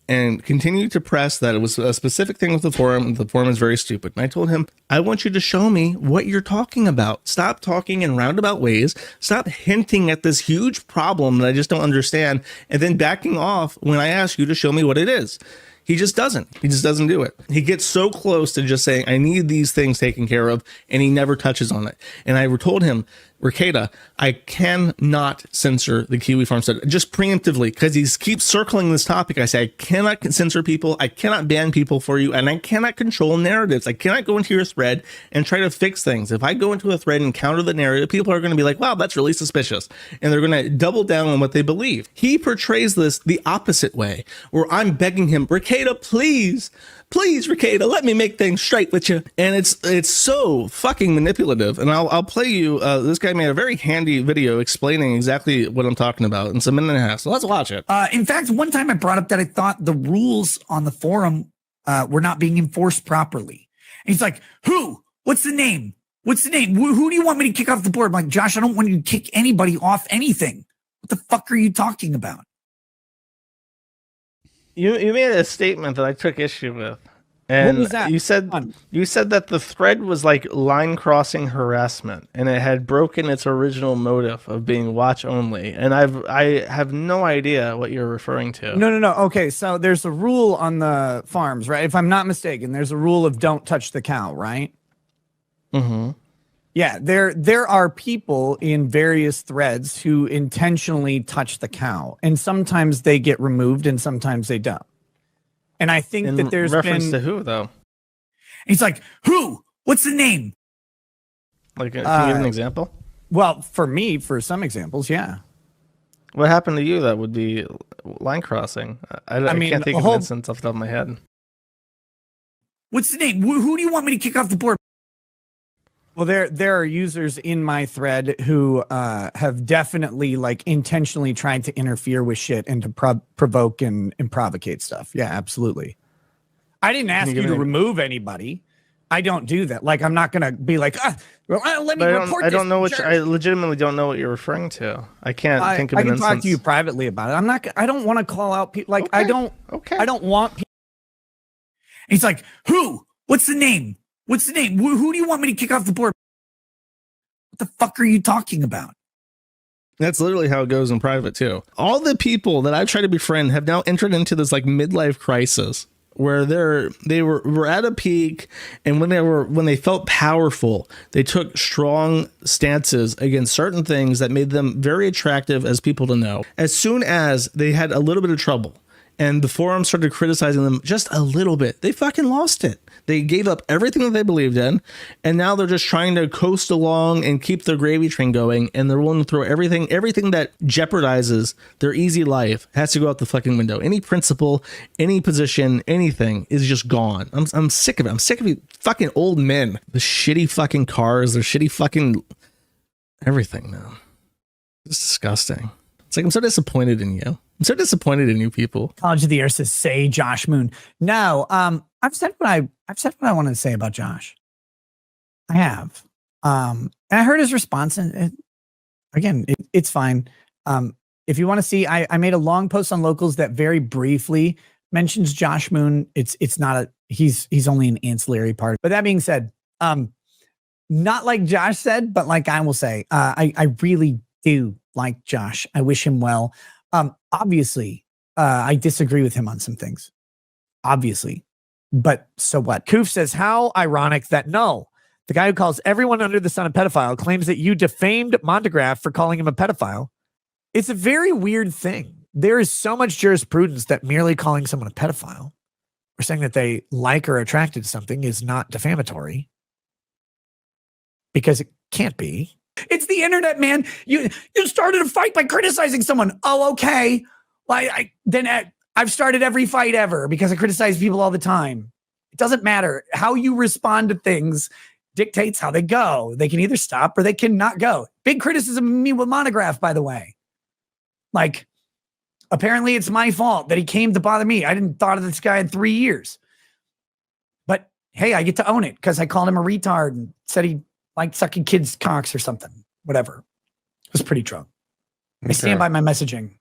and continued to press that it was a specific thing with the forum, and the forum is very stupid. And I told him, I want you to show me what you're talking about. Stop talking in roundabout ways. Stop hinting at this huge problem that I just don't understand, and then backing off when I ask you to show me what it is. He just doesn't. He just doesn't do it. He gets so close to just saying, I need these things taken care of, and he never touches on it. And I told him, Rekieta, I cannot censor the Kiwi Farm stuff, just preemptively, because he keeps circling this topic. I say, I cannot censor people, I cannot ban people for you, and I cannot control narratives. I cannot go into your thread and try to fix things. If I go into a thread and counter the narrative, people are going to be like, wow, that's really suspicious. And they're going to double down on what they believe. He portrays this the opposite way, where I'm begging him, Rekieta, please, Rekieta, let me make things straight with you. And it's so fucking manipulative. And I'll play you, this guy made a very handy video explaining exactly what I'm talking about in a minute and a half. So let's watch it. In fact, one time I brought up that I thought the rules on the forum were not being enforced properly. And he's like, who? What's the name? What's the name? Who do you want me to kick off the board? I'm like, Josh, I don't want you to kick anybody off anything. What the fuck are you talking about? You made a statement that I took issue with. And what was that? You said that the thread was like line crossing harassment, and it had broken its original motive of being watch only. And I have no idea what you're referring to. No. Okay, so there's a rule on the farms, right? If I'm not mistaken, there's a rule of don't touch the cow, right? Mm-hmm. Yeah, there are people in various threads who intentionally touch the cow, and sometimes they get removed and sometimes they don't. And I think that there's reference to who though? He's like, who? What's the name? Like, can you give an example? Well, for me, for some examples, yeah. What happened to you that would be line crossing? I can't think of an instance off the top of my head. What's the name? Who do you want me to kick off the board? Well, there are users in my thread who have definitely like intentionally tried to interfere with shit and to provoke and provocate stuff. Yeah, absolutely. I didn't ask you to remove anybody. I don't do that. Like, I'm not going to be like, let me report this. I legitimately don't know what you're referring to. I can't think of an instance. I can talk to you privately about it. I don't want to call out people. Like, okay. I don't want people. He's like, who? What's the name? What's the name? Who do you want me to kick off the board? What the fuck are you talking about? That's literally how it goes in private too. All the people that I've tried to befriend have now entered into this like midlife crisis where they were at a peak, and when they felt powerful, they took strong stances against certain things that made them very attractive as people to know. As soon as they had a little bit of trouble and the forum started criticizing them just a little bit, they fucking lost it. They gave up everything that they believed in, and now they're just trying to coast along and keep their gravy train going, and they're willing to throw everything that jeopardizes their easy life has to go out the fucking window. Any principle, any position, anything is just gone. I'm sick of it. I'm sick of you fucking old men. The shitty fucking cars, their shitty fucking everything, man. It's disgusting. It's like, I'm so disappointed in you. I'm so disappointed in you people. College of the Air says, say Josh Moon. No, I've said what I wanted to say about Josh. I have. And I heard his response, and it's fine. If you want to see, I made a long post on Locals that very briefly mentions Josh Moon. It's not he's only an ancillary part. But that being said, not like Josh said, but like I will say, I really do like Josh. I wish him well. Obviously, I disagree with him on some things. Obviously. But so what? Koof says, how ironic that the guy who calls everyone under the sun a pedophile claims that you defamed Montegraph for calling him a pedophile. It's a very weird thing. There is so much jurisprudence that merely calling someone a pedophile or saying that they like or are attracted to something is not defamatory. Because it can't be. It's the internet, man. You started a fight by criticizing someone. Oh, okay. Well, I've started every fight ever because I criticize people all the time. It doesn't matter. How you respond to things dictates how they go. They can either stop or they cannot go. Big criticism of me with Monograph, by the way. Like, apparently it's my fault that he came to bother me. I didn't thought of this guy in 3 years. But hey, I get to own it because I called him a retard and said he liked sucking kids' cocks or something. Whatever. It was pretty drunk. I stand by my messaging.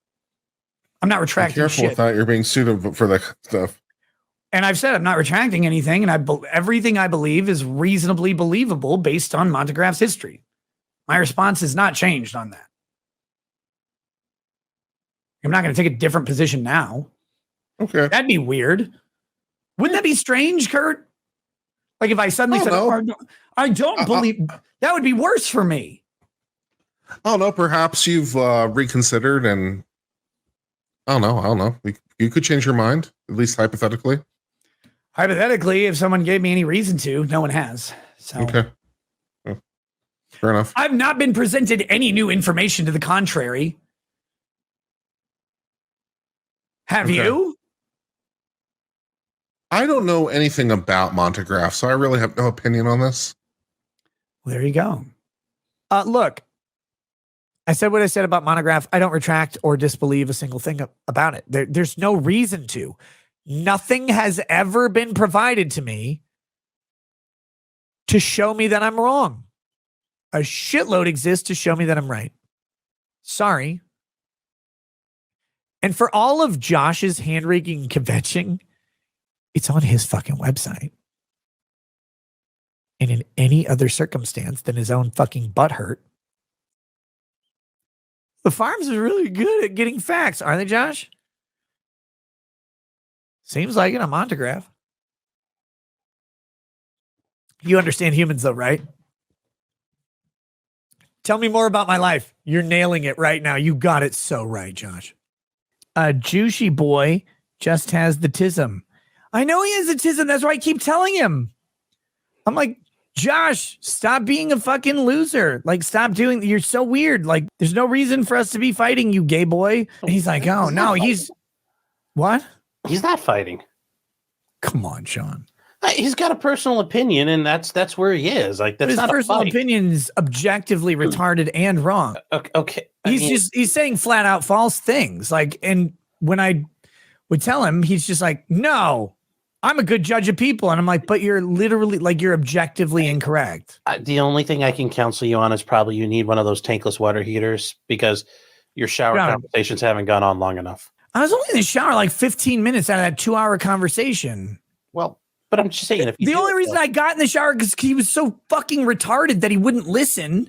I'm not Be retracting careful shit. with that. You're being sued for that stuff. And I've said I'm not retracting anything, and everything I believe is reasonably believable based on Montegraff's history. My response has not changed on that. I'm not going to take a different position now. Okay. That'd be weird. Wouldn't that be strange, Kurt? Like if I suddenly said, I don't believe, that would be worse for me. I don't know. Perhaps you've reconsidered, and I don't know. You could change your mind, at least hypothetically. Hypothetically, if someone gave me any reason to, no one has. So Okay. Yeah. Fair enough. I've not been presented any new information to the contrary. Have you? I don't know anything about Montegraff, so I really have no opinion on this. Well, there you go. Look, I said what I said about Montegraff. I don't retract or disbelieve a single thing about it. There's no reason to. Nothing has ever been provided to me to show me that I'm wrong. A shitload exists to show me that I'm right. Sorry. And for all of Josh's hand-raking and kvetching, it's on his fucking website. And in any other circumstance than his own fucking butt hurt, the Farms are really good at getting facts, aren't they, Josh? Seems like it on Montegraff. You understand humans, though, right? Tell me more about my life. You're nailing it right now. You got it so right, Josh. A Juicy boy just has the tism. I know he has the tism. That's why I keep telling him. I'm like, Josh, stop being a fucking loser. Like, stop doing, you're so weird. Like, there's no reason for us to be fighting, you gay boy. And he's like, oh, no, he's, what? He's not fighting. Come on, Sean. He's got a personal opinion, and that's where he is. Like, that's his not personal a fight. opinion is objectively retarded and wrong. Okay. He's saying flat out false things. Like, and when I would tell him, he's just like, no, I'm a good judge of people. And I'm like, but you're literally, like, you're objectively incorrect. The only thing I can counsel you on is probably you need one of those tankless water heaters because your shower conversations haven't gone on long enough. I was only in the shower like 15 minutes out of that 2-hour conversation. Well, but I'm just saying, if you the only reason I got in the shower because he was so fucking retarded that he wouldn't listen.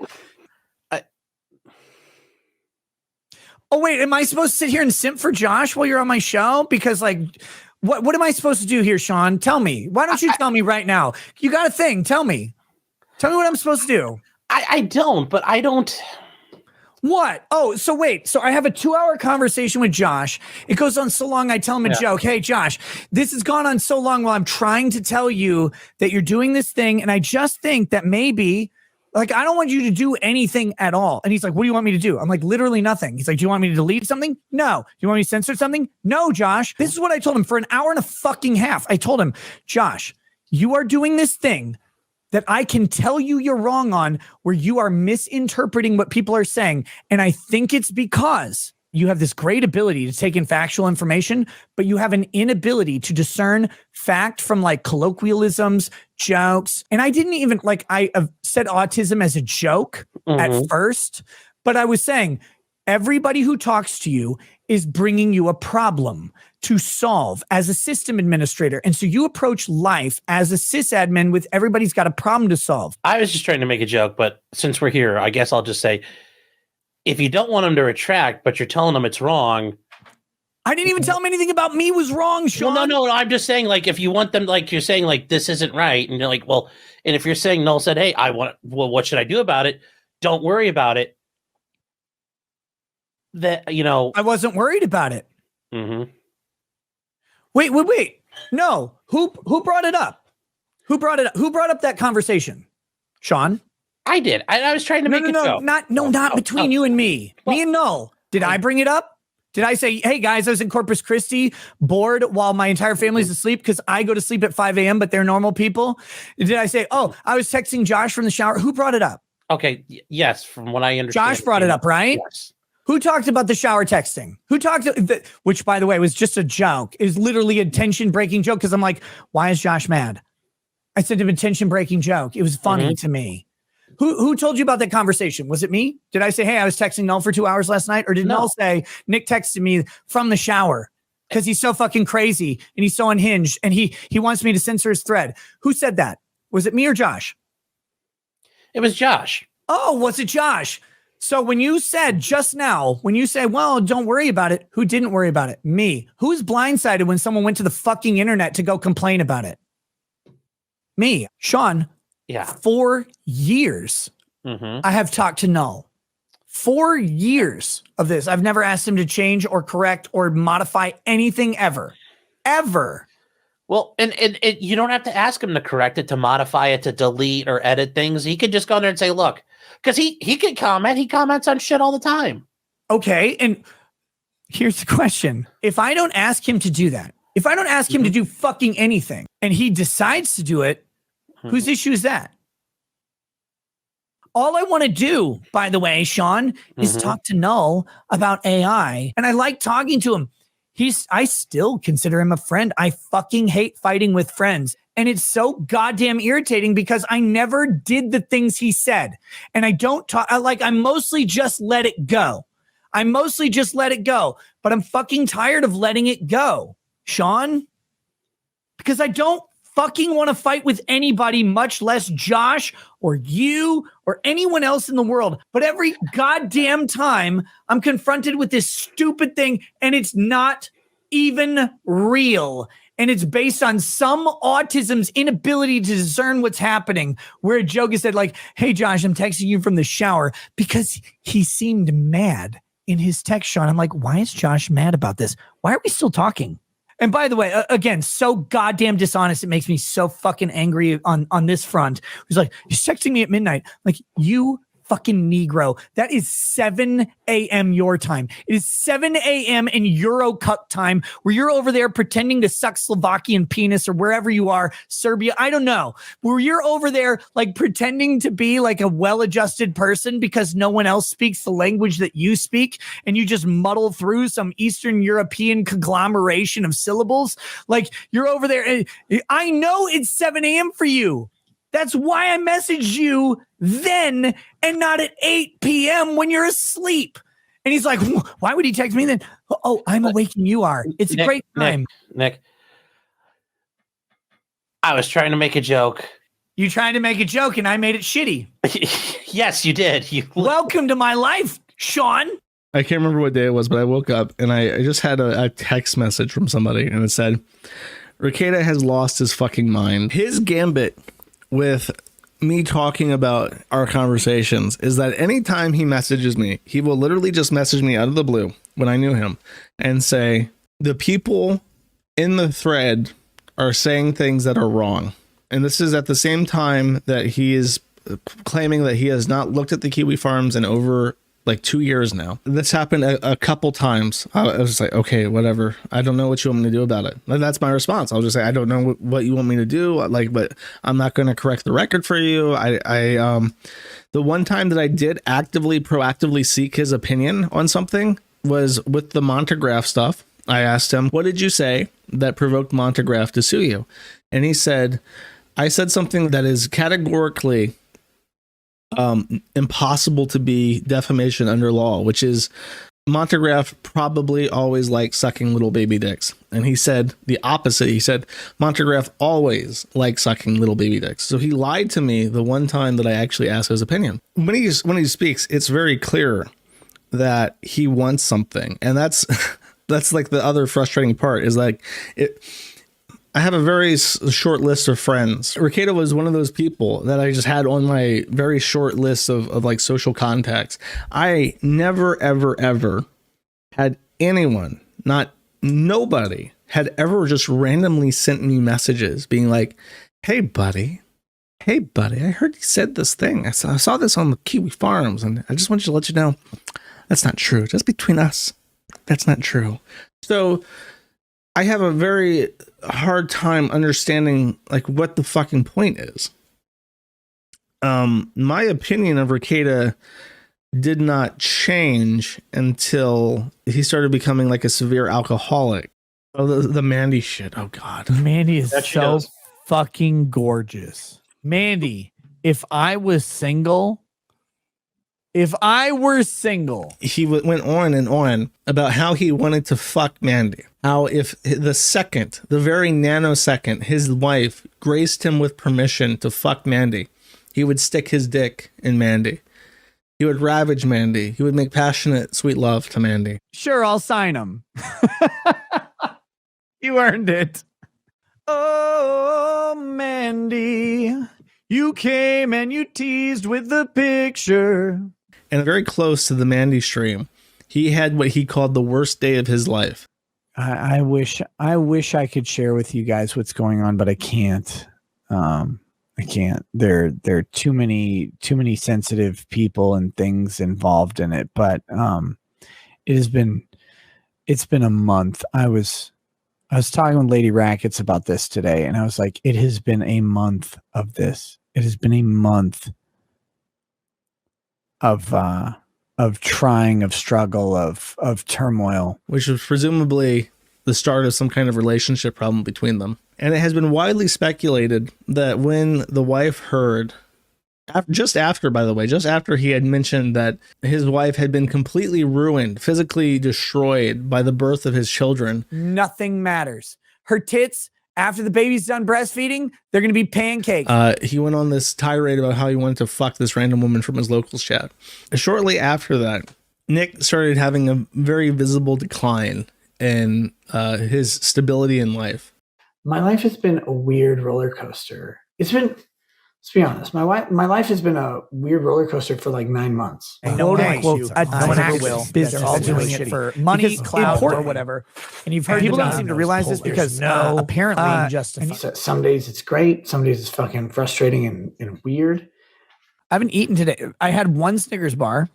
Oh, wait, am I supposed to sit here and simp for Josh while you're on my show? Because, like, what am I supposed to do here, Sean? Tell me. Why don't you tell me right now? You got a thing. Tell me. Tell me what I'm supposed to do. I don't, but I don't. What? Oh, so wait. So I have a 2-hour conversation with Josh. It goes on so long, I tell him a joke. Hey, Josh, this has gone on so long while I'm trying to tell you that you're doing this thing. And I just think that maybe, like, I don't want you to do anything at all. And he's like, what do you want me to do? I'm like, literally nothing. He's like, do you want me to delete something? No. Do you want me to censor something? No, Josh. This is what I told him for an hour and a fucking half. I told him, Josh, you are doing this thing that I can tell you you're wrong on, where you are misinterpreting what people are saying. And I think it's because you have this great ability to take in factual information, but you have an inability to discern fact from, like, colloquialisms, jokes. And I didn't even, like, I said autism as a joke at first, but I was saying everybody who talks to you is bringing you a problem to solve as a system administrator. And so you approach life as a sysadmin with everybody's got a problem to solve. I was just trying to make a joke, but since we're here, I guess I'll just say, if you don't want him to retract, but you're telling him it's wrong. I didn't even tell him anything about me was wrong, Sean. Well, no. I'm just saying, like, if you want them, like, you're saying, like, this isn't right. And you're like, well, and if you're saying Noel said, hey, what should I do about it? Don't worry about it. That, you know, I wasn't worried about it. Mm-hmm. Wait. No. Who brought it up? Who brought it up? Who brought up that conversation? Sean? I did. I was trying to make a joke. Not between you and me. Me and Noel. Did I bring it up? Did I say, hey guys, I was in Corpus Christi, bored while my entire family's asleep because I go to sleep at 5 a.m., but they're normal people? Did I say, oh, I was texting Josh from the shower? Who brought it up? Okay. Yes. From what I understand. Josh brought it up, right? Yes. Who talked about the shower texting? Who talked, which, by the way, was just a joke. It was literally a tension-breaking joke because I'm like, why is Josh mad? I sent him a tension-breaking joke. It was funny to me. Who told you about that conversation? Was it me? Did I say, hey, I was texting Null for 2 hours last night? Or did Null say, Nick texted me from the shower because he's so fucking crazy and he's so unhinged and he wants me to censor his thread? Who said that? Was it me or Josh? It was Josh. Oh, was it Josh? So when you said just now, when you say, well, don't worry about it, who didn't worry about it? Me. Who's blindsided when someone went to the fucking internet to go complain about it? Me. Sean. Yeah. 4 years I have talked to Null. 4 years of this. I've never asked him to change or correct or modify anything ever. Ever. Well, and you don't have to ask him to correct it, to modify it, to delete or edit things. He could just go in there and say, look, because he can comment. He comments on shit all the time. Okay. And here's the question. If I don't ask him to do that, if I don't ask him to do fucking anything and he decides to do it, whose issue is that? All I want to do, by the way, Sean, is talk to Null about AI. And I like talking to him. I still consider him a friend. I fucking hate fighting with friends. And it's so goddamn irritating because I never did the things he said. And I don't talk, I mostly just let it go. But I'm fucking tired of letting it go, Sean. Because I don't fucking want to fight with anybody, much less Josh or you or anyone else in the world. But every goddamn time I'm confronted with this stupid thing and it's not even real. And it's based on some autism's inability to discern what's happening, where a joke is said like, hey, Josh, I'm texting you from the shower because he seemed mad in his text, Sean. I'm like, why is Josh mad about this? Why are we still talking? And by the way, again, so goddamn dishonest. It makes me so fucking angry on this front. He's like, he's texting me at midnight. Like, you fucking Negro. That is 7 a.m. your time. It is 7 a.m. in Euro Cup time where you're over there pretending to suck Slovakian penis or wherever you are, Serbia. I don't know. Where you're over there like pretending to be like a well-adjusted person because no one else speaks the language that you speak and you just muddle through some Eastern European conglomeration of syllables. Like you're over there. And I know it's 7 a.m. for you. That's why I messaged you then and not at 8 p.m. when you're asleep. And he's like, why would he text me then? Oh, I'm awake and you are. It's a great time. Nick, I was trying to make a joke. You trying to make a joke and I made it shitty. Yes, you did. Welcome to my life, Sean. I can't remember what day it was, but I woke up and I just had a text message from somebody and it said, Rekieta has lost his fucking mind. His gambit with me talking about our conversations is that anytime he messages me, he will literally just message me out of the blue when I knew him and say, the people in the thread are saying things that are wrong. And this is at the same time that he is claiming that he has not looked at the Kiwi farms in over like 2 years now. This happened a couple times. I was like, okay, whatever. I don't know what you want me to do about it. And that's my response. I'll just say, I don't know what you want me to do. Like, but I'm not going to correct the record for you. The one time that I did proactively seek his opinion on something was with the Montegraph stuff. I asked him, what did you say that provoked Montegraph to sue you? And he said, I said something that is categorically impossible to be defamation under law, which is Montegraph probably always liked sucking little baby dicks. And he said the opposite. He said Montegraph always liked sucking little baby dicks. So he lied to me the one time that I actually asked his opinion. When he speaks, it's very clear that he wants something. And that's like the other frustrating part is like I have a very short list of friends. Rekieta was one of those people that I just had on my very short list of like social contacts. I never, ever, ever had anyone, nobody had ever just randomly sent me messages being like, hey buddy, I heard you said this thing. I saw this on the Kiwi farms and I just wanted to let you know that's not true. Just between us, that's not true. So I have a very hard time understanding like what the fucking point is. My opinion of Rekieta did not change until he started becoming like a severe alcoholic. Oh, the Mandy shit. Oh God. Mandy is so fucking gorgeous. Mandy if I was single, he went on and on about how he wanted to fuck Mandy. How if the very nanosecond, his wife graced him with permission to fuck Mandy, he would stick his dick in Mandy. He would ravage Mandy. He would make passionate, sweet love to Mandy. Sure, I'll sign him. You earned it. Oh, Mandy, you came and you teased with the picture. And very close to the Mandy stream, he had what he called the worst day of his life. I wish I could share with you guys what's going on, but I can't. I can't. There are too many sensitive people and things involved in it. But it's been a month. I was talking with Lady Rackets about this today, and I was like, it has been a month of this. It has been a month of trying, of struggle, of turmoil, which was presumably the start of some kind of relationship problem between them. And it has been widely speculated that when the wife heard, just after he had mentioned that his wife had been completely ruined, physically destroyed by the birth of his children. Nothing matters. Her tits, after the baby's done breastfeeding, they're going to be pancakes. He went on this tirade about how he wanted to fuck this random woman from his locals chat. Shortly after that, Nick started having a very visible decline in his stability in life. My life has been a weird roller coaster. Let's be honest. My life has been a weird roller coaster for like 9 months. And no one likes you. No one ever will. They're all doing it for money, clout, or whatever. And you've heard people don't seem to realize this because apparently some days it's great. Some days it's fucking frustrating and weird. I haven't eaten today. I had one Snickers bar,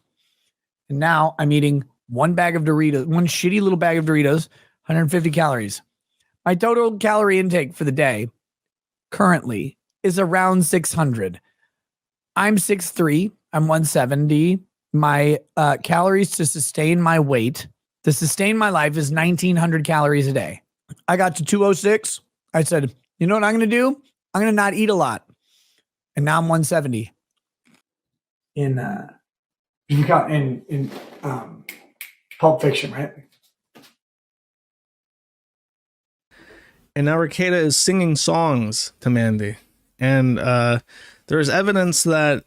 and now I'm eating one bag of Doritos, one shitty little bag of Doritos, 150 calories. My total calorie intake for the day currently is around 600. I'm 6'3", I'm 170. My calories to sustain my weight, to sustain my life, is 1,900 calories a day. I got to 206. I said, you know what I'm going to do? I'm going to not eat a lot. And now I'm 170. In Pulp Fiction, right? And now Rekieta is singing songs to Mandy. And there is evidence that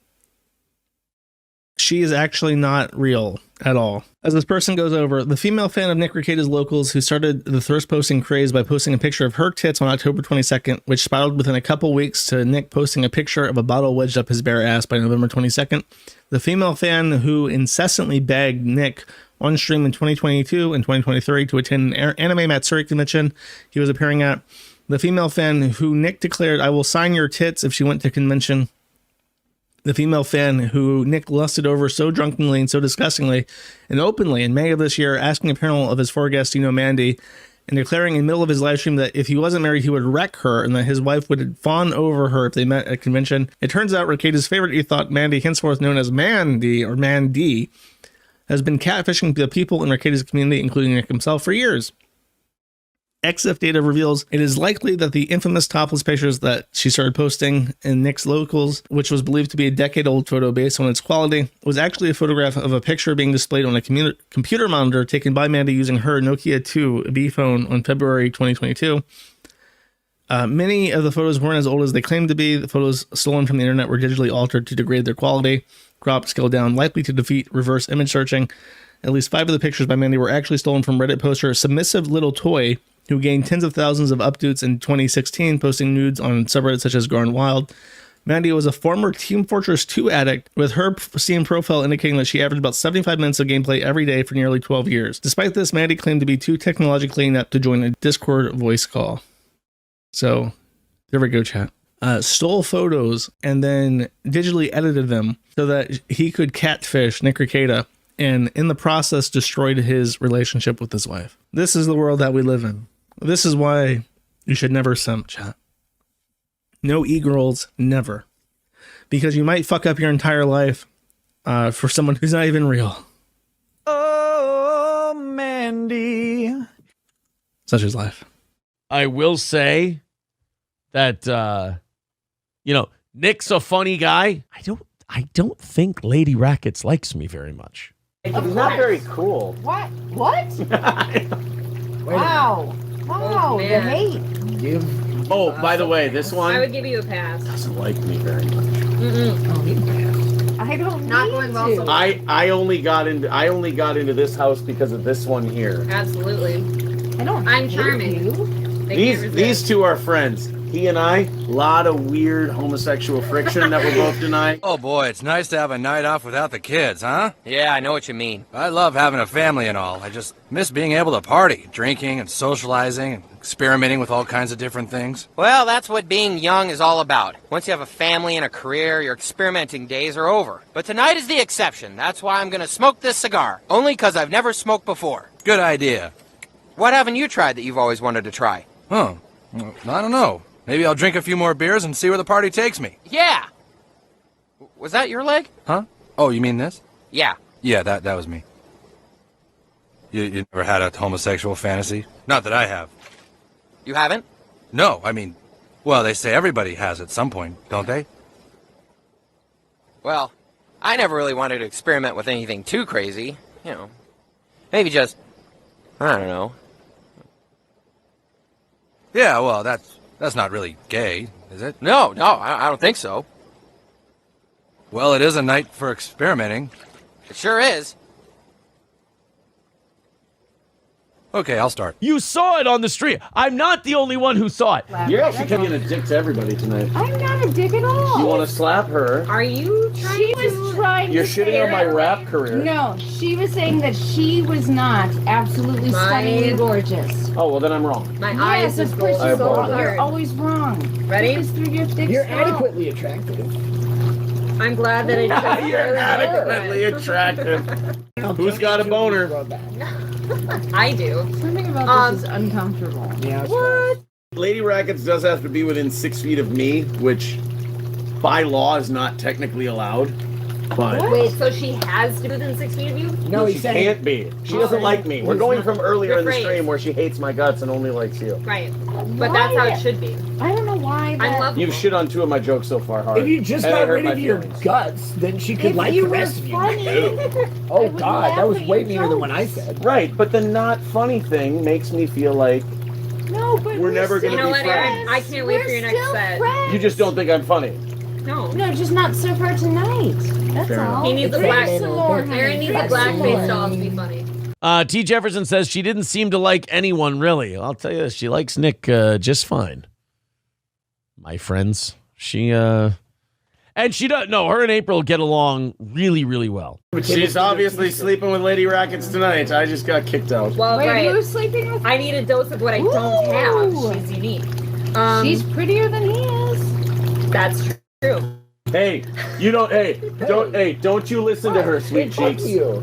she is actually not real at all. As this person goes over, the female fan of Nick Rekieta's locals who started the thirst posting craze by posting a picture of her tits on October 22nd, which spiraled within a couple weeks to Nick posting a picture of a bottle wedged up his bare ass by November 22nd. The female fan who incessantly begged Nick on stream in 2022 and 2023 to attend an anime Matsuri convention he was appearing at. The female fan who Nick declared, I will sign your tits if she went to convention. The female fan who Nick lusted over so drunkenly and so disgustingly and openly in May of this year, asking a panel of his four guests, Mandy, and declaring in the middle of his live stream that if he wasn't married, he would wreck her and that his wife would fawn over her if they met at a convention. It turns out Rekieta's favorite ethot, Mandy, henceforth known as Mandy or Mandy, has been catfishing the people in Rekieta's community, including Nick himself, for years. XF data reveals it is likely that the infamous topless pictures that she started posting in Nick's locals, which was believed to be a decade-old photo based on its quality, was actually a photograph of a picture being displayed on a computer monitor taken by Mandy using her Nokia 2B phone on February 2022. Many of the photos weren't as old as they claimed to be. The photos stolen from the internet were digitally altered to degrade their quality, cropped, scaled down, likely to defeat reverse image searching. At least 5 of the pictures by Mandy were actually stolen from Reddit poster Submissive Little Toy, who gained tens of thousands of updates in 2016, posting nudes on subreddits such as Gone Wild. Mandy was a former Team Fortress 2 addict, with her Steam profile indicating that she averaged about 75 minutes of gameplay every day for nearly 12 years. Despite this, Mandy claimed to be too technologically inept to join a Discord voice call. So, there we go, chat. Stole photos and then digitally edited them so that he could catfish Nick Rekieta, and in the process destroyed his relationship with his wife. This is the world that we live in. This is why you should never simp, chat. No e-girls, never. Because you might fuck up your entire life for someone who's not even real. Oh, Mandy. Such is life. I will say that, Nick's a funny guy. I don't think Lady Rackets likes me very much. He's not very cool. What? What? Wow. Wow, the hate. Oh, by the way, this one I would give you a pass. doesn't like me very much. I don't Not need going well to. so far. I only got into this house because of this one here. Absolutely. I don't. I'm charming. They can't resist. These two are friends. He and I, a lot of weird homosexual friction that we're both denying. Oh boy, it's nice to have a night off without the kids, huh? Yeah, I know what you mean. I love having a family and all. I just miss being able to party, drinking and socializing and experimenting with all kinds of different things. Well, that's what being young is all about. Once you have a family and a career, your experimenting days are over. But tonight is the exception. That's why I'm gonna smoke this cigar. Only because I've never smoked before. Good idea. What haven't you tried that you've always wanted to try? Huh. Well, I don't know. Maybe I'll drink a few more beers and see where the party takes me. Yeah! Was that your leg? Huh? Oh, you mean this? Yeah. Yeah, that was me. You never had a homosexual fantasy? Not that I have. You haven't? No, I mean, well, they say everybody has at some point, don't they? Well, I never really wanted to experiment with anything too crazy. You know, maybe just, I don't know. Yeah, well, that's not really gay, is it? No, I don't think so. Well, it is a night for experimenting. It sure is. Okay, I'll start. You saw it on the street. I'm not the only one who saw it. You're actually being a dick to everybody tonight. I'm not a dick at all. You want to slap her? Are you trying She to... was trying You're to say shitting on my that- rap career. No, she was saying that she was not absolutely stunningly gorgeous. Oh, well, then I'm wrong. My Yes, eyes of just course I you're, apologize. you're always wrong. Ready? Just through your thick You're skull. adequately attractive. I'm glad that I chose You're early adequately attractive. Who's got a boner? I do. Something about this is uncomfortable. Yeah. What? Lady Rackets does have to be within 6 feet of me, which by law is not technically allowed. But Wait, so she has to be within 6 feet of you? No, she he said can't be. She doesn't like me. We're going from earlier in the stream where she hates my guts and only likes you. Right. But that's how it should be. I don't know why. I'm lovable. You've shit on 2 of my jokes so far, hard. If you just And it got hurt rid my of your feelings. guts, then she could If like you the were rest of you. funny, Oh would God, laugh that was at way your meaner than what I jokes. said. Right, but the not funny thing makes me feel like No, but we're never still going You to know be what, friends. Aaron? I can't wait for your next still set. friends. You just don't think I'm funny. No. No, just not so far tonight. That's Fair all. He needs the Drink black. some more, honey. Aaron needs a Drink black some face more. to also be funny. T. Jefferson says she didn't seem to like anyone, really. I'll tell you this, she likes Nick just fine. My friends. She, and she does, no, her and April get along really, really well. But she's obviously sleeping with Lady Rackets tonight. I just got kicked out. Well, Wait, right. who's sleeping with? I need a dose of what I don't Ooh. have. She's unique. She's prettier than he is. That's true. Hey, don't you listen to her, sweet Fuck cheeks. you.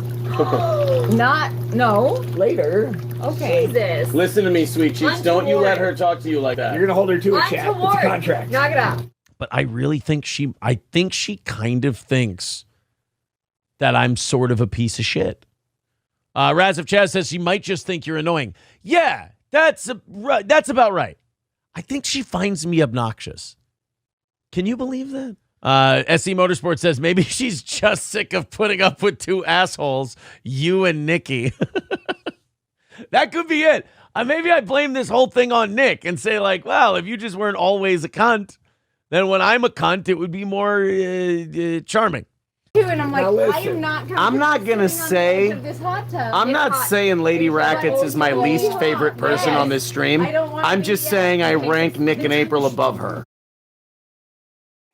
No. Later. Okay. Jesus. Listen to me, sweet cheeks. Don't you let her talk to you like that. You're gonna hold her to a chat. It's a Untoward. contract. Knock it off. But I really think I think she kind of thinks that I'm sort of a piece of shit. Raz of Chaz says she might just think you're annoying. Yeah, that's about right. I think she finds me obnoxious. Can you believe that? SC Motorsport says maybe she's just sick of putting up with 2 assholes, you and Nikki. That could be it. Maybe I blame this whole thing on Nick and say like, well, if you just weren't always a cunt, then when I'm a cunt, it would be more charming. And I'm like, Now I listen, am not. I'm not gonna say. Of this hot tub. I'm It's not hot. saying Lady It's Rackets hot. is my least favorite person Yes. on this stream. I don't wanna I'm be- just yes, saying I okay, rank this- Nick this and is- April above her.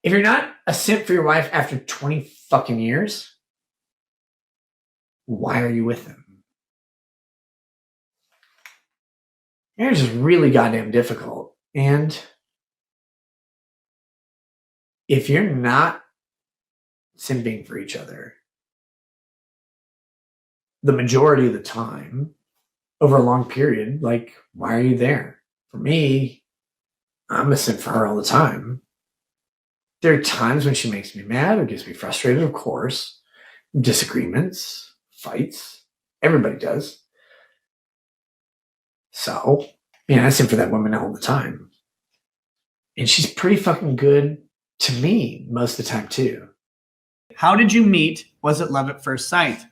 If you're not a simp for your wife after 20 fucking years, why are you with them? Marriage is really goddamn difficult. And if you're not simping for each other the majority of the time over a long period, like, why are you there? For me, I'm a simp for her all the time. There are times when she makes me mad or gets me frustrated, of course. Disagreements, fights. Everybody does. So, I simp for that woman all the time. And she's pretty fucking good To me, most of the time too. How did you meet? Was it love at first sight?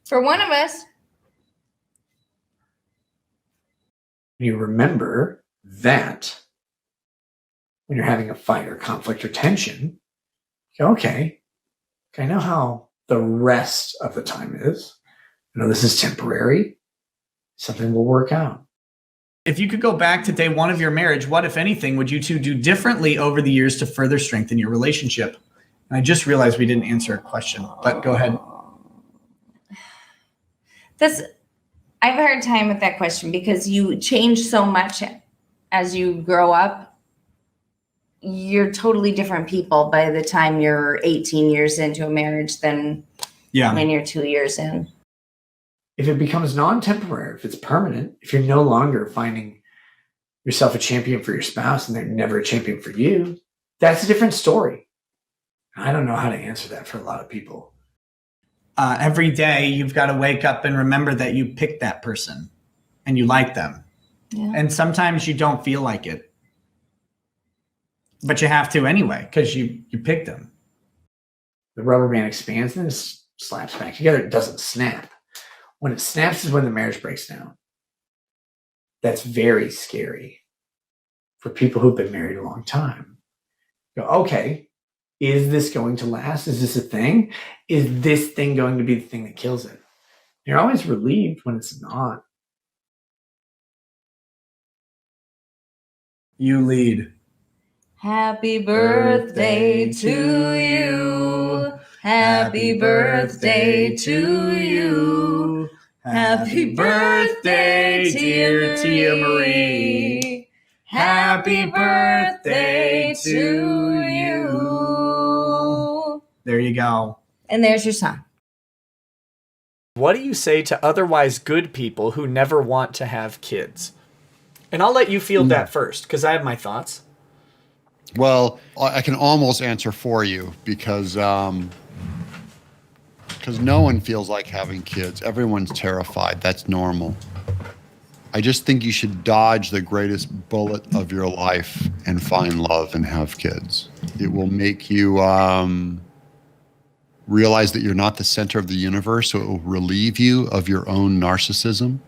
For one of us. You remember that when you're having a fight or conflict or tension, you go, okay, I know how the rest of the time is. I know this is temporary. Something will work out. If you could go back to day one of your marriage, what, if anything, would you two do differently over the years to further strengthen your relationship? And I just realized we didn't answer a question, but go ahead. I have a hard time with that question because you change so much as you grow up. You're totally different people by the time you're 18 years into a marriage than when you're 2 years in. If it becomes non-temporary, if it's permanent, if you're no longer finding yourself a champion for your spouse and they're never a champion for you, that's a different story. I don't know how to answer that for a lot of people. Every day you've got to wake up and remember that you picked that person and you like them. Yeah. And sometimes you don't feel like it, but you have to anyway because you picked them. The rubber band expands and it slaps back together. It doesn't snap. When it snaps is when the marriage breaks down. That's very scary for people who've been married a long time. You go, okay, is this going to last? Is this a thing? Is this thing going to be the thing that kills it? You're always relieved when it's not. You lead. Happy birthday to you. Happy birthday to you. Happy birthday, dear Tia Marie. Happy birthday to you. There you go. And there's your song. What do you say to otherwise good people who never want to have kids? And I'll let you field that first because I have my thoughts. Well, I can almost answer for you because no one feels like having kids. Everyone's terrified. That's normal. I just think you should dodge the greatest bullet of your life and find love and have kids. It will make you realize that you're not the center of the universe, so it will relieve you of your own narcissism.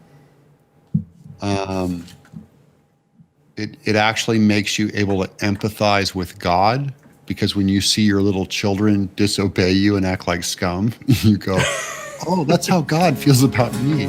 It actually makes you able to empathize with God, because when you see your little children disobey you and act like scum, you go, oh, that's how God feels about me.